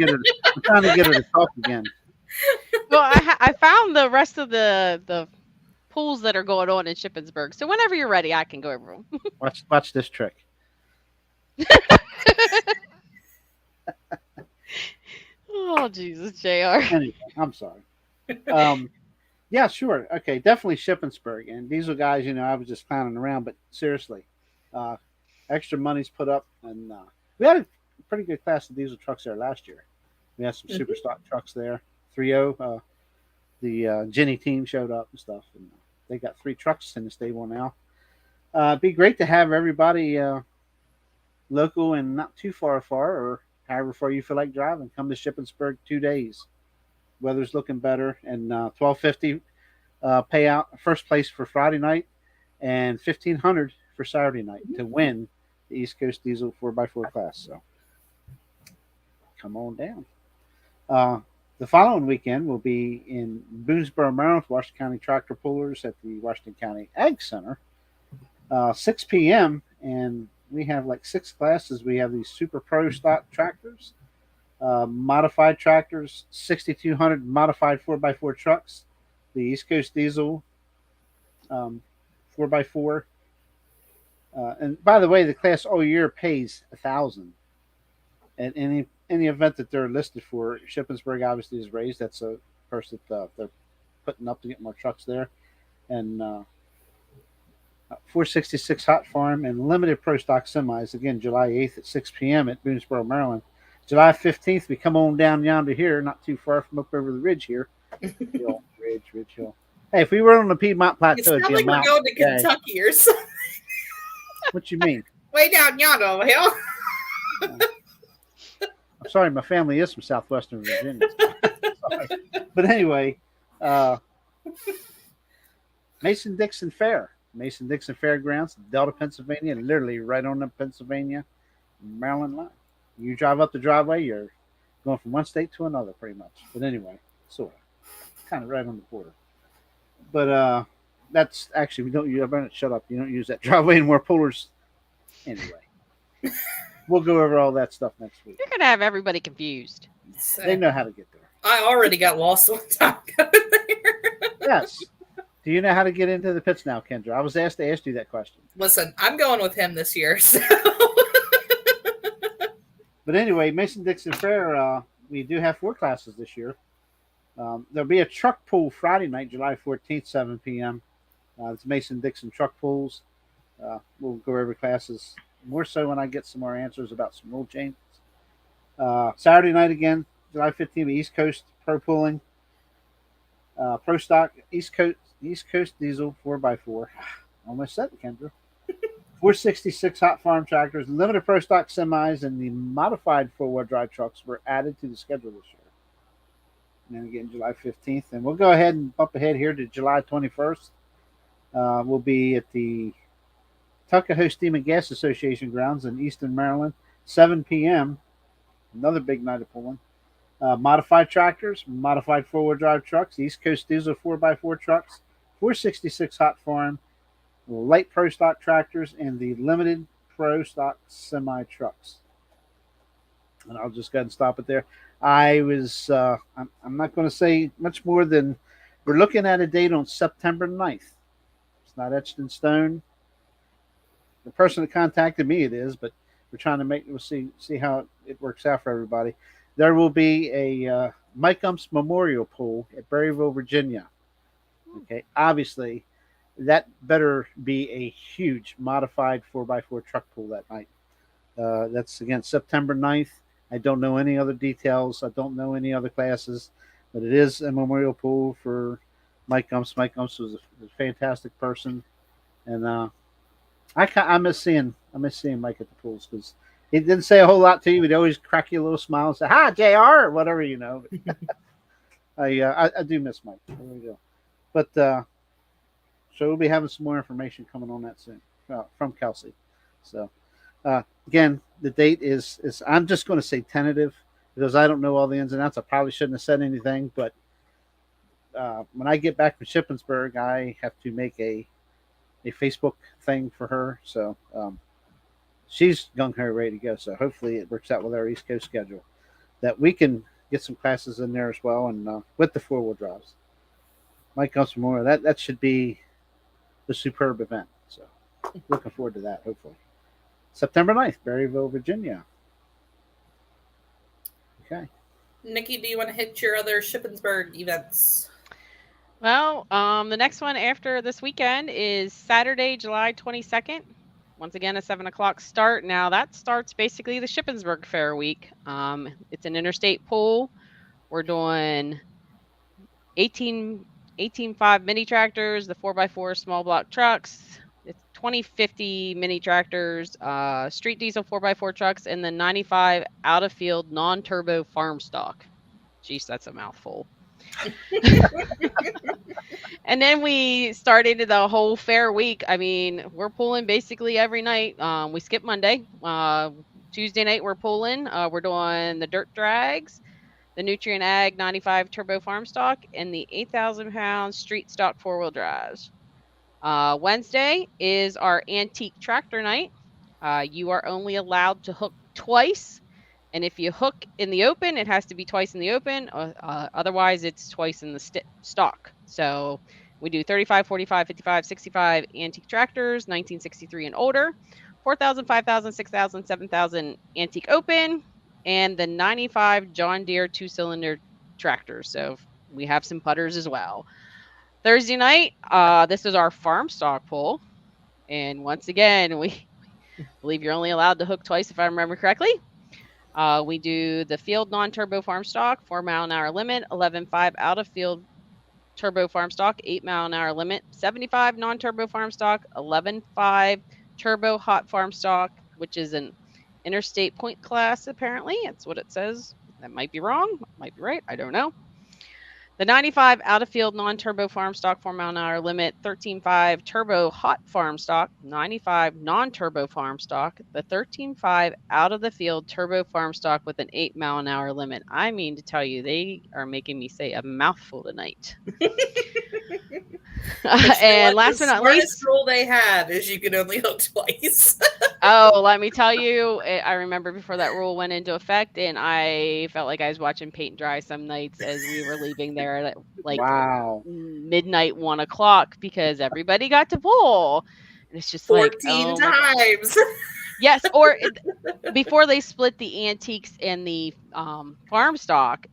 get her to talk again. Well, I found the rest of the pools that are going on in Shippensburg. So whenever you're ready, I can go over them. Watch this trick. Oh, Jesus, JR. Anyway, I'm sorry. Yeah, sure. Okay, definitely Shippensburg. And diesel guys, I was just clowning around, but seriously, extra money's put up. And we had a pretty good class of diesel trucks there last year. We had some super stock trucks there. 3.0, the Jenny team showed up and stuff. And they got 3 trucks in the stable now. It'd be great to have everybody local and not too far, or however far you feel like driving. Come to Shippensburg 2 days. Weather's looking better, and $1,250 payout first place for Friday night, and $1,500 for Saturday night to win the East Coast Diesel 4x4 class. So come on down. The following weekend will be in Boonesboro, Maryland, Washington County Tractor Pullers at the Washington County Ag Center, 6 p.m. And we have like 6 classes. We have these Super Pro stock tractors, modified tractors, 6,200 modified 4x4 trucks, the East Coast Diesel 4x4. And by the way, the class all year pays $1,000. And any event that they're listed for, Shippensburg obviously is raised. That's a person that they're putting up to get more trucks there. And 466 Hot Farm and limited pro stock semis, again, July 8th at 6 p.m. at Boonesboro, Maryland. July 15th, we come on down yonder here, not too far from up over the ridge here. Ridge Hill. Hey, if we were on the Piedmont Plateau, It's not like we're going to Kentucky or something. What you mean? Way down yonder over here. I'm sorry, my family is from southwestern Virginia. But anyway, Mason-Dixon Fair. Mason-Dixon Fairgrounds, Delta, Pennsylvania, literally right on the Pennsylvania-Maryland line. You drive up the driveway, you're going from one state to another pretty much. But anyway, sort of. Kind of right on the border. But that's actually, we don't use, I better shut up. You don't use that driveway anymore. Pullers, anyway. We'll go over all that stuff next week. You're going to have everybody confused. They know how to get there. I already got lost one time going there. Yes. Do you know how to get into the pits now, Kendra? I was asked to ask you that question. Listen, I'm going with him this year. So. But anyway, Mason-Dixon Fair, we do have 4 classes this year. There'll be a truck pull Friday night, July 14th, 7 p.m. It's Mason-Dixon truck pulls. We'll go over classes more so when I get some more answers about some rule changes. Saturday night again, July 15th, East Coast Pro Pulling. Pro Stock East Coast Diesel 4x4. Almost said it, Kendra. 466 hot farm tractors, limited Pro Stock semis, and the modified 4-wheel drive trucks were added to the schedule this year. And then again, July 15th. And we'll go ahead and bump ahead here to July 21st. We'll be at the Tuckahoe Steam and Gas Association grounds in Eastern Maryland, 7 p.m. Another big night of pulling. Modified tractors, modified 4-wheel drive trucks, East Coast Diesel 4x4 trucks, 466 hot farm, light Pro Stock tractors, and the limited Pro Stock semi trucks. And I'll just go ahead and stop it there. I'm not going to say much more than we're looking at a date on September 9th. It's not etched in stone. The person that contacted me, it is, but we're trying to we'll see how it works out for everybody. There will be a Mike Umps Memorial Pool at Berryville, Virginia. Okay, obviously, that better be a huge modified 4x4 truck pool that night. That's, again, September 9th. I don't know any other details. I don't know any other classes, but it is a memorial pool for Mike Umps. Mike Umps was a fantastic person, and I miss seeing Mike at the pools because he didn't say a whole lot to you. He'd always crack you a little smile and say, "Hi, JR," or whatever, you know. I do miss Mike. There we go. But so we'll be having some more information coming on that soon from Kelsey. So again, the date is I'm just going to say tentative because I don't know all the ins and outs. I probably shouldn't have said anything, but when I get back from Shippensburg, I have to make a Facebook thing for her. So she's gung-ho ready to go. So hopefully it works out with our East Coast schedule that we can get some classes in there as well, and with the 4-wheel drives. Mike comes from more. That should be the superb event. So looking forward to that, hopefully. September 9th, Berryville, Virginia. Okay. Nikki, do you want to hit your other Shippensburg events? Well, the next one after this weekend is Saturday, July 22nd. Once again, a 7 o'clock start. Now, that starts basically the Shippensburg Fair week. It's an interstate pull. We're doing 18.5 mini tractors, the 4x4 small block trucks, it's 2050 mini tractors, street diesel 4x4 trucks, and the 95 out-of-field non-turbo farm stock. Jeez, that's a mouthful. And then we started the whole fair week. I mean, we're pulling basically every night. We skip Monday. Tuesday night we're pulling. We're doing the dirt drags, the Nutrient Ag 95 turbo farm stock, and the 8,000-pound street stock 4-wheel drives. Wednesday is our antique tractor night. You are only allowed to hook twice. And if you hook in the open, it has to be twice in the open. Otherwise, it's twice in the stock. So we do 35, 45, 55, 65 antique tractors, 1963 and older, 4,000, 5,000, 6,000, 7,000 antique open, and the 95 John Deere 2-cylinder tractors. So we have some putters as well. Thursday night, this is our farm stock pull. And once again, we believe you're only allowed to hook twice, if I remember correctly. We do the field non-turbo farm stock, 4-mile-an-hour limit, 11.5 out-of-field turbo farm stock, 8-mile-an-hour limit, 75 non-turbo farm stock, 11.5 turbo hot farm stock, which is an interstate point class, apparently. That's what it says. That might be wrong, might be right, I don't know. The 95 out of field non-turbo farm stock 4-mile-an-hour limit, 13.5 turbo hot farm stock, 95 non-turbo farm stock, the 13.5 out of the field turbo farm stock with an 8-mile-an-hour limit. I mean to tell you, they are making me say a mouthful tonight. And last but not least, the smartest rule they have is you can only hook twice. Oh, let me tell you, I remember before that rule went into effect, and I felt like I was watching paint dry some nights as we were leaving there at like Wow. midnight, 1 o'clock, because everybody got to pull. And it's just 14 times. Yes, or before they split the antiques and the farm stock,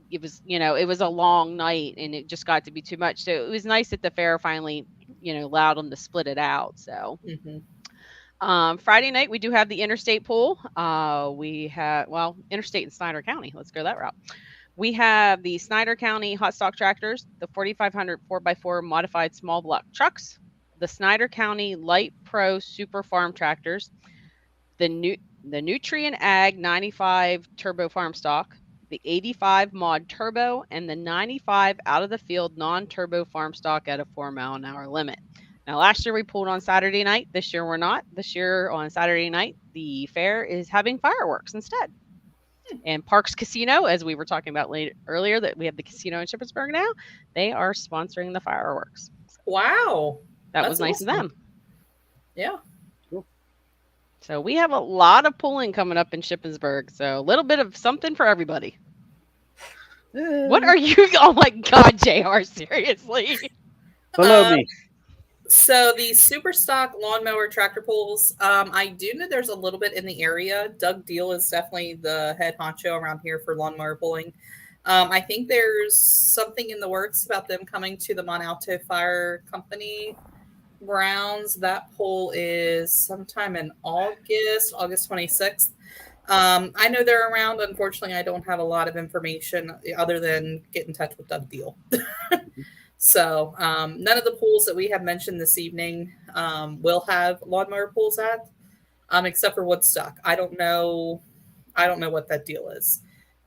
it was, it was a long night, and it just got to be too much. So it was nice that the fair finally, allowed them to split it out. So. Friday night, we do have the interstate pool. We have, interstate in Snyder County. Let's go that route. We have the Snyder County hot stock tractors, the 4500 4x4 modified small block trucks, the Snyder County Light Pro Super Farm tractors, the Nutrient Ag 95 turbo farm stock, the 85 mod turbo, and the 95 out of the field non-turbo farm stock at a 4-mile-an-hour limit. Now, last year we pulled on Saturday night. This year we're not. This year on Saturday night, the fair is having fireworks instead. And Parks Casino, as we were talking about earlier, that we have the casino in Shippensburg now, they are sponsoring the fireworks. Wow. That was nice of them. Yeah. Cool. So we have a lot of pulling coming up in Shippensburg. So a little bit of something for everybody. What are you? Oh my God, JR, seriously. Below me. So the super stock lawnmower tractor pulls, I do know there's a little bit in the area. Doug Deal is definitely the head honcho around here for lawnmower pulling. I think there's something in the works about them coming to the Monalto Fire Company grounds. That pull is sometime in August 26th. I know they're around. Unfortunately, I don't have a lot of information other than get in touch with Doug Deal. So none of the pools that we have mentioned this evening will have lawnmower pools at, except for Woodstock. I don't know what that deal is.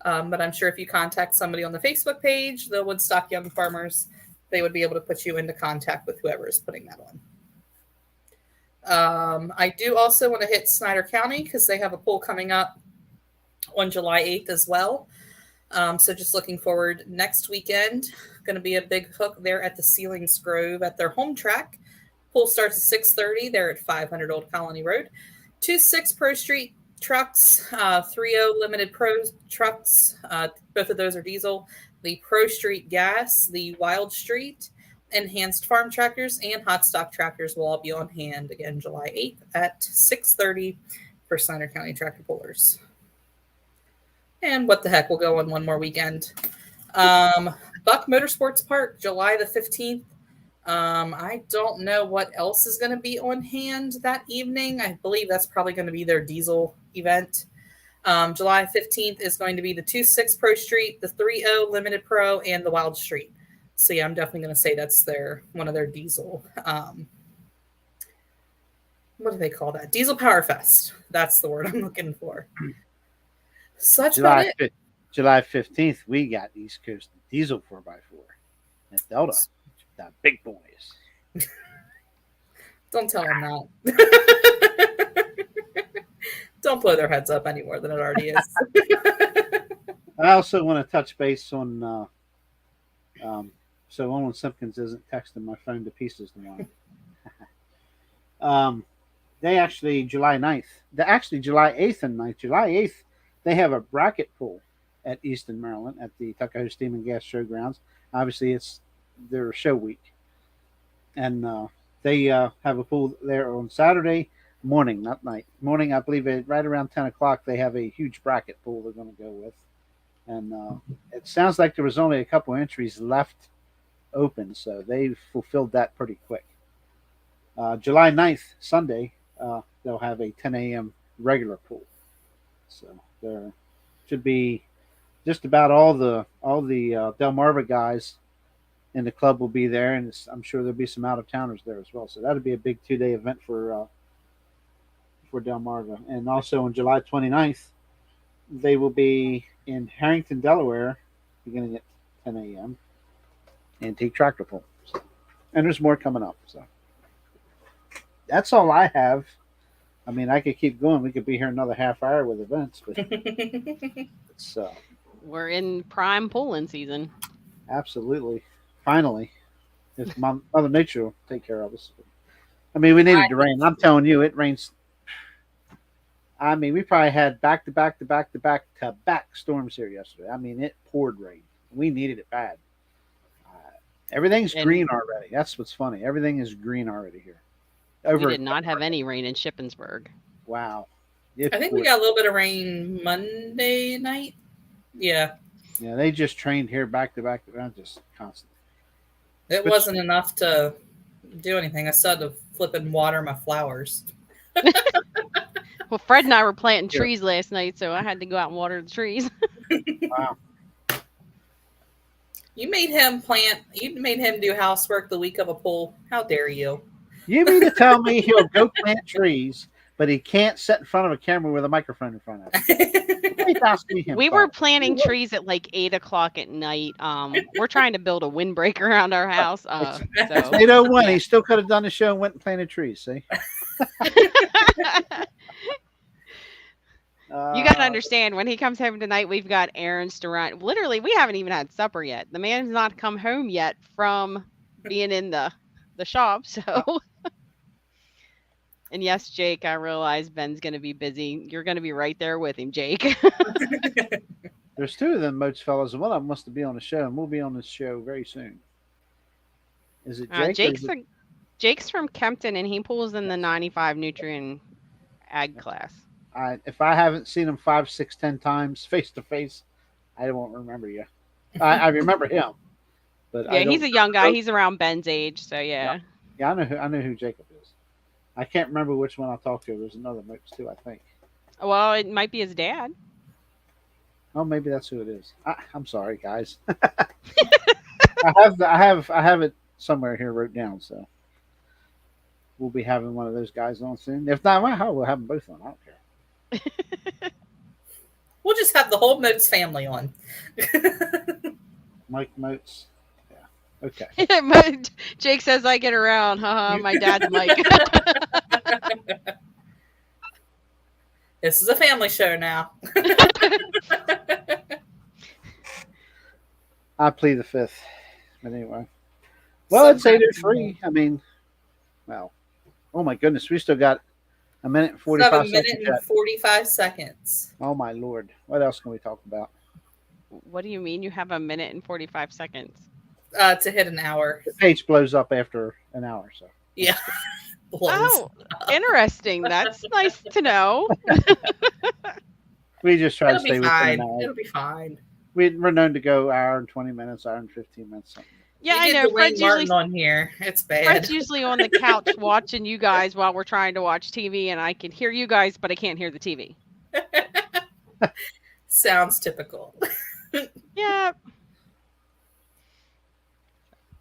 But I'm sure if you contact somebody on the Facebook page, the Woodstock Young Farmers, they would be able to put you into contact with whoever is putting that on. I do also want to hit Snyder County because they have a pool coming up on July 8th as well. So just looking forward next weekend. Going to be a big hook there at the Ceilings Grove at their home track. Pool starts at 6:30. They're at 500 Old Colony Road. 2.6 Pro Street trucks, 3.0 Limited Pro trucks. Both of those are diesel. The Pro Street gas, the Wild Street, enhanced farm tractors, and hot stock tractors will all be on hand again July 8th at 6:30 for Snyder County tractor pullers. And what the heck, we'll go on one more weekend. Buck Motorsports Park, July the 15th. I don't know what else is going to be on hand that evening. I believe that's probably going to be their diesel event. July 15th is going to be the 2.6 Pro Street, the 3.0 Limited Pro, and the Wild Street. So yeah, I'm definitely going to say that's one of their diesel. What do they call that? Diesel Power Fest. That's the word I'm looking for. So that's about it. July 15th, we got East Coast Diesel 4x4 at Delta. The big boys. Don't tell them that. Don't blow their heads up any more than it already is. I also want to touch base on so Owen Simpkins isn't texting my phone to pieces tomorrow. They actually July 9th. July 8th and 9th. July 8th, they have a bracket pool at Easton, Maryland at the Tuckahoe Steam and Gas Showgrounds. Obviously, it's their show week. And they have a pool there on Saturday morning, not night. Morning, I believe right around 10 o'clock, they have a huge bracket pool they're going to go with. And it sounds like there was only a couple entries left open, so they fulfilled that pretty quick. July 9th, Sunday, they'll have a 10 a.m. regular pool. So there should be just about all the Delmarva guys in the club will be there, and I'm sure there'll be some out-of-towners there as well. So that'll be a big 2-day event for Delmarva. And also on July 29th, they will be in Harrington, Delaware, beginning at 10 a.m. antique tractor pull. So, and there's more coming up. So that's all I have. I mean, I could keep going. We could be here another half hour with events, but it's We're in prime pulling season. absolutely, finally, if Mother Nature will take care of us. I mean, we needed to rain. I'm telling you, it rains. I mean, we probably had back to back storms here yesterday. I mean, it poured rain. We needed it bad. Everything's green already. That's what's funny. Everything is green already here. We did not have any rain in Shippensburg. Wow. I think we got a little bit of rain Monday night. Yeah. Yeah, they just trained here back to back, just constantly. It wasn't enough to do anything. I still had to flip and water my flowers. Well, Fred and I were planting trees last night, so I had to go out and water the trees. Wow. You made him do housework the week of a pull. How dare you? You mean to tell me he'll go plant trees, but he can't sit in front of a camera with a microphone in front of him? We were planting trees at like 8:00 at night. We're trying to build a windbreak around our house. So 8:01. He still could have done the show and went and planted trees. See. You got to understand, when he comes home tonight, we've got errands to run. Literally, we haven't even had supper yet. The man's not come home yet from being in the shop. So, and yes, Jake, I realize Ben's going to be busy. You're going to be right there with him, Jake. There's two of them Moats fellas, and one of them wants to be on the show, and we'll be on this show very soon. Is it Jake? Jake's from Kempton, and he pulls in the 95 nutrient ag class. If I haven't seen him 5, 6, 10 times face to face, I won't remember you. I remember him, but yeah, he's a young guy. He's around Ben's age, so yeah. Yeah, I know who Jacob is. I can't remember which one I talked to. There's another Moats too, I think. Well, it might be his dad. Oh, maybe that's who it is. I'm sorry, guys. I have it somewhere here wrote down, so we'll be having one of those guys on soon. If not, we'll have them both on. I don't care. We'll just have the whole Moats family on. Mike Moats. Yeah. Okay. Jake says I get around. Haha, my dad's Mike. This is a family show now. I plead the fifth. But anyway. Well, it's 8:03. I mean, well, oh my goodness, we still got a minute and 45 seconds. 7 minutes and 45 seconds. Oh my Lord. What else can we talk about? What do you mean you have a minute and 45 seconds? To hit an hour. The page blows up after an hour, so. Yeah. Oh, interesting. That's nice to know. We just try to stay within an hour. It'll be fine. We're known to go hour and 20 minutes, hour and 15 minutes. Something. Yeah, I know. Fred's usually on here. It's bad. Fred's usually on the couch watching you guys while we're trying to watch TV, and I can hear you guys, but I can't hear the TV. Sounds typical. Yeah.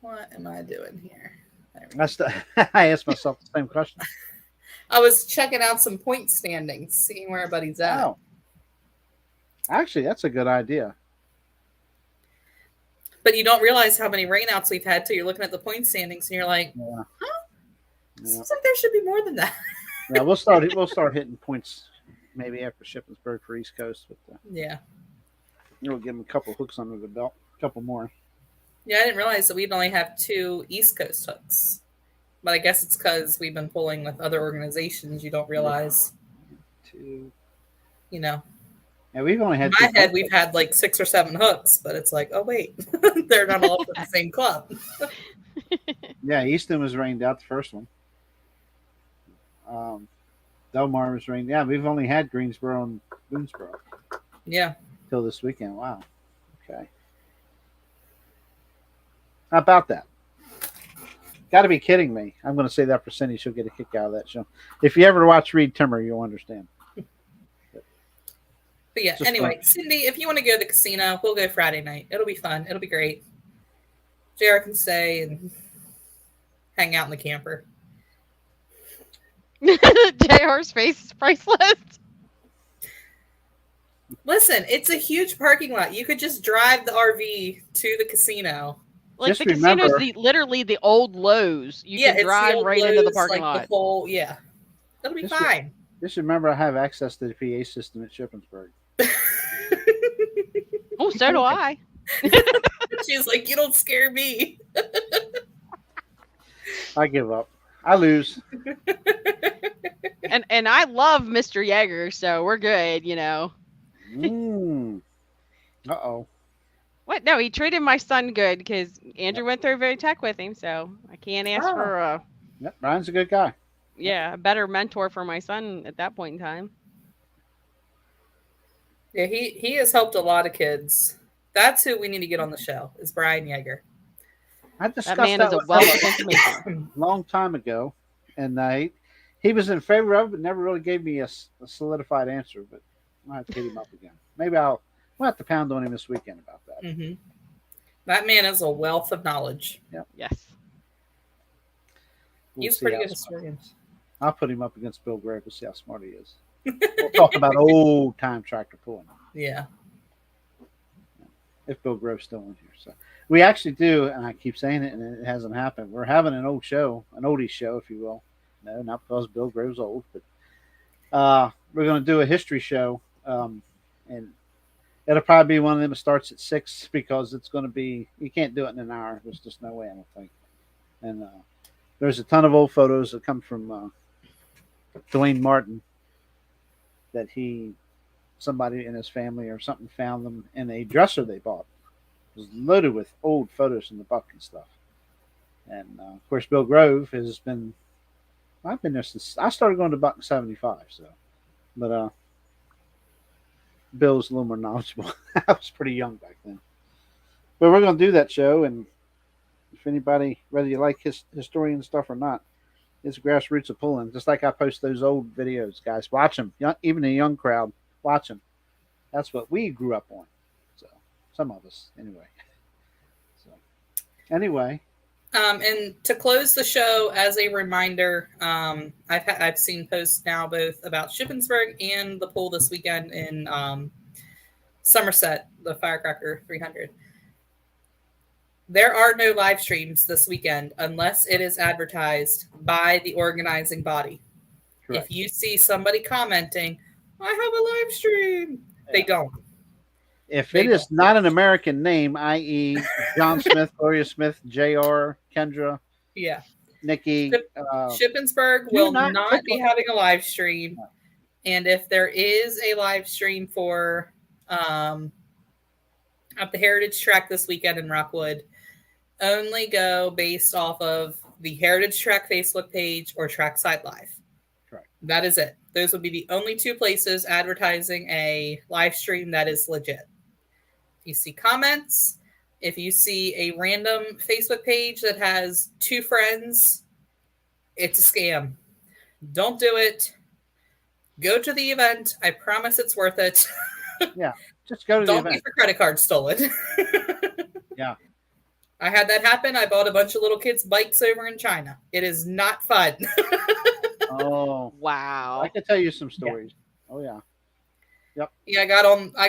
What am I doing here? I asked myself the same question. I was checking out some point standings, seeing where everybody's at. Oh. Actually, that's a good idea. But you don't realize how many rainouts we've had till you're looking at the point standings and you're like, huh? Yeah. Seems like there should be more than that. Yeah, we'll start hitting points maybe after Shippensburg for East Coast. But yeah. We'll give them a couple hooks under the belt, a couple more. Yeah, I didn't realize that we'd only have 2 East Coast hooks. But I guess it's because we've been pulling with other organizations. You don't realize. 2. You know. Yeah, we've only had. In my head, we've had like 6 or 7 hooks, but it's like, oh wait, they're not all from the same club. Yeah, Easton was rained out the first one. Delmar was rained. Yeah, we've only had Greensboro and Boonesboro. Yeah. Till this weekend. Wow. Okay. How about that? Got to be kidding me. I'm going to say that for Cindy. She'll get a kick out of that show. If you ever watch Reed Timmer, you'll understand. But yeah, anyway, fun. Cindy, if you want to go to the casino, we'll go Friday night. It'll be fun. It'll be great. JR can stay and hang out in the camper. JR's face is priceless. Listen, it's a huge parking lot. You could just drive the RV to the casino Like Just the casino's remember, literally the old Lowe's. You can it's the drive old right into the Lowe's, parking like lot. the whole, yeah. That'll be fine. just remember, I have access to the PA system at Shippensburg. Oh, so do I. She's like, you don't scare me. I give up. I lose. And I love Mr. Yeager, so we're good, Uh-oh. What? No, he treated my son good because Andrew went through Vo-Tech with him, so I can't ask for Yep, Ryan's a good guy. a better mentor for my son at that point in time. Yeah, he has helped a lot of kids. That's who we need to get on the show, is Brian Yeager. I discussed That man is a with wealth him of information. a long time ago, and he was in favor of it, but never really gave me a solidified answer. But I'll have to hit him up again. Maybe we'll have to pound on him this weekend about that. Mm-hmm. That man is a wealth of knowledge. Yep. Yes. He's pretty good historian. I'll put him up against Bill Gray. We'll see how smart he is. We'll talk about old time tractor pulling. Yeah. If Bill Grove's still in here. So we actually do, and I keep saying it, and it hasn't happened. We're having an old show, an oldies show, if you will. No, not because Bill Grove's old, but we're going to do a history show, and it'll probably be one of them that starts at 6 because it's going to be, you can't do it in an hour. There's just no way, I don't think. And there's a ton of old photos that come from Dwayne Martin that somebody in his family or something found them in a dresser they bought. It was loaded with old photos from the buck and stuff. And of course, Bill Grove I've been there since I started going to Buck in 75. So, but Bill's a little more knowledgeable. I was pretty young back then. But we're going to do that show, and if anybody, whether you like historian stuff or not, it's grassroots of pulling. Just like I post those old videos, guys, watch them. Even the young crowd, watch them. That's what we grew up on. So some of us, anyway. So anyway. And to close the show, as a reminder, I've seen posts now both about Shippensburg and the pool this weekend in Somerset, the Firecracker 300. There are no live streams this weekend unless it is advertised by the organizing body. Correct. If you see somebody commenting, I have a live stream, they don't. If it is not an American name, i.e. John Smith, Gloria Smith, JR, Kendra, Nikki, Shippensburg will not be having a live stream. And if there is a live stream for at the Heritage Track this weekend in Rockwood, only go based off of the Heritage Track Facebook page or Trackside Live. Correct. That is it. Those would be the only two places advertising a live stream that is legit. If you see comments, if you see a random Facebook page that has 2 friends, it's a scam. Don't do it. Go to the event. I promise it's worth it. Yeah, just go to the event. Don't get your credit card stolen. Yeah. I had that happen. I bought a bunch of little kids' bikes over in China. It is not fun. Oh, wow. I can tell you some stories. Yeah. Oh, yeah. Yep. Yeah, I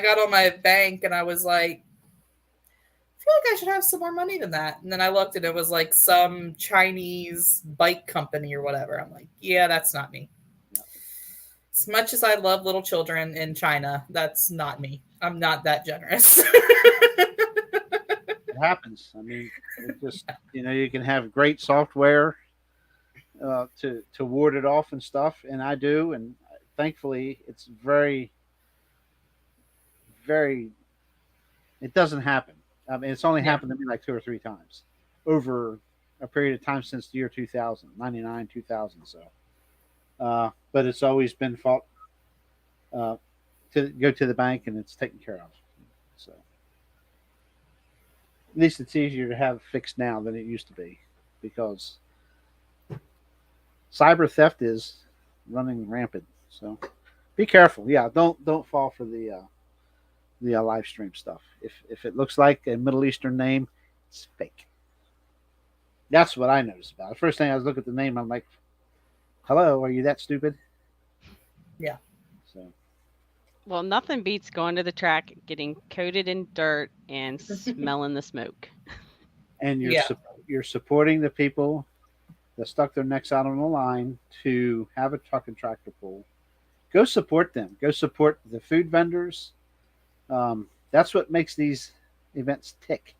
got on my bank and I was like, I feel like I should have some more money than that. And then I looked and it was like some Chinese bike company or whatever. I'm like, yeah, that's not me. Yep. As much as I love little children in China, that's not me. I'm not that generous. It happens. I mean, it just, you can have great software to ward it off and stuff. And I do. And thankfully it's very, very, it doesn't happen. I mean, it's only happened to me like 2 or 3 times over a period of time since the year 2000, 99, 2000. So, but it's always been fought to go to the bank and it's taken care of. So at least it's easier to have fixed now than it used to be because cyber theft is running rampant. So be careful. Yeah. Don't fall for the live stream stuff. If it looks like a Middle Eastern name, it's fake. That's what I noticed about it. First thing I was looking at the name, I'm like, hello, are you that stupid? Yeah. So. Well, nothing beats going to the track, getting coated in dirt, and smelling the smoke. and Yeah. you're supporting the people that stuck their necks out on the line to have a truck and tractor pull. Go support them. Go support the food vendors. That's what makes these events tick,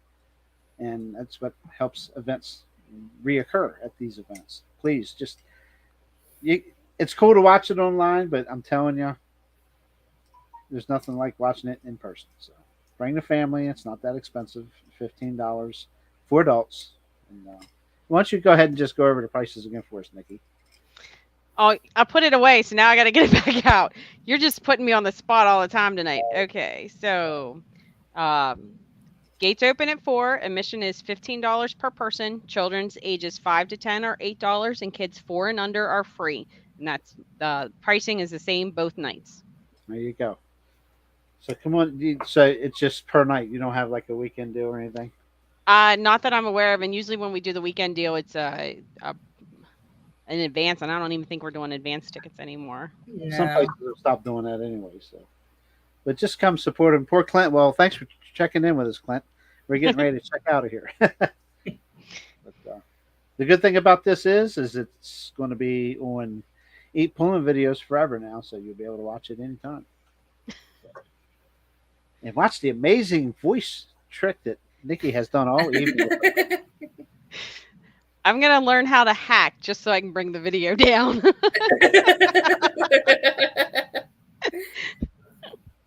and that's what helps events reoccur at these events. Please, it's cool to watch it online, but I'm telling you, there's nothing like watching it in person. So bring the family. It's not that expensive. $15 for adults. And why don't you go ahead and just go over the prices again for us, Nikki? Oh, I put it away, so now I got to get it back out. You're just putting me on the spot all the time tonight. Okay, so gates open at 4. Admission is $15 per person. Children's ages 5 to 10 are $8, and kids 4 and under are free. And that's the pricing is the same both nights. There you go. So come on. So it's just per night. You don't have like a weekend deal or anything? Not that I'm aware of. And usually when we do the weekend deal, it's in advance, and I don't even think we're doing advance tickets anymore. No. Some places have stopped doing that anyway. So, but just come support him. Poor Clint. Well, thanks for checking in with us, Clint. We're getting ready to check out of here. But the good thing about this is it's going to be on EEP pulling videos forever now, so you'll be able to watch it anytime. And watch the amazing voice trick that Nikki has done all evening. I'm going to learn how to hack just so I can bring the video down.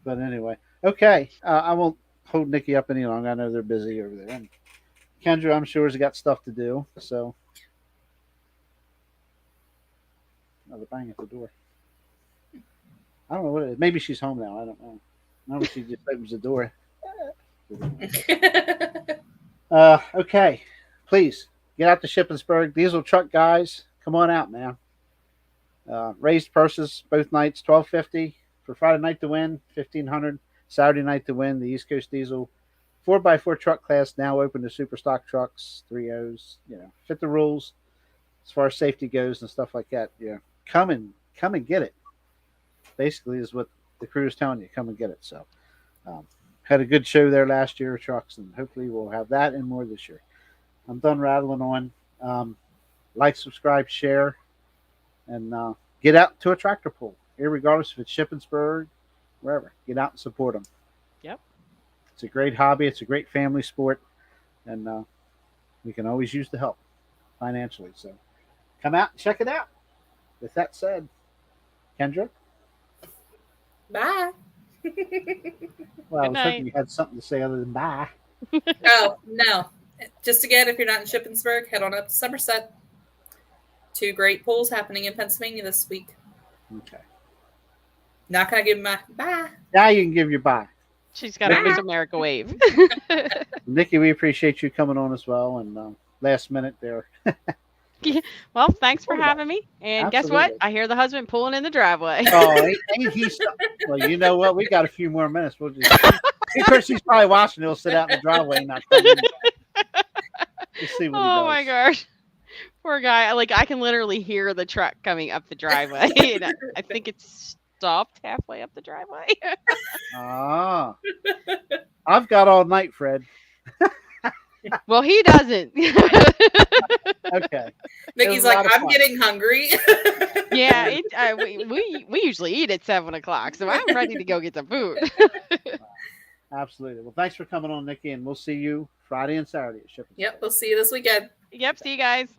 But anyway, okay. I won't hold Nikki up any longer. I know they're busy over there. And Kendra, I'm sure, has got stuff to do. So, another bang at the door. I don't know what it is. Maybe she's home now. I don't know. Maybe she just opens the door. Okay. Please get out to Shippensburg. Diesel truck guys, come on out, man. Raised purses both nights, $12.50 for Friday night to win, $1,500 Saturday night to win. The East Coast Diesel 4x4 truck class now open to super stock trucks, 3.0s. Fit the rules as far as safety goes and stuff like that. Yeah, come and get it. Basically, is what the crew is telling you. Come and get it. So, had a good show there last year, trucks, and hopefully we'll have that and more this year. I'm done rattling on. Like, subscribe, share, and get out to a tractor pull, irregardless if it's Shippensburg, wherever. Get out and support them. Yep. It's a great hobby. It's a great family sport, and we can always use the help financially. So come out and check it out. With that said, Kendra? Bye. Well, I was hoping you had something to say other than bye. Oh, no. Just again, if you're not in Shippensburg, head on up to Somerset. 2 great pulls happening in Pennsylvania this week. Okay. Not going to give my bye. Now you can give your bye. She's got a Miss America wave. Nikki, we appreciate you coming on as well. And last minute there. Well, thanks for having me. And guess what? I hear the husband pulling in the driveway. Oh, ain't he? Well, you know what? We got a few more minutes. We'll just. Of course, he's probably watching. He'll sit out in the driveway and not come in. Let's see what he does. Oh my gosh. Poor guy. Like, I can literally hear the truck coming up the driveway. And I think it's stopped halfway up the driveway. I've got all night, Fred. Well, he doesn't. Okay. Mickey's like, I'm getting hungry. Yeah, we usually eat at 7:00, so I'm ready to go get some food. Absolutely. Well, thanks for coming on, Nikki, and we'll see you Friday and Saturday at Shippensburg. Yep, we'll see you this weekend. Yep, see you guys.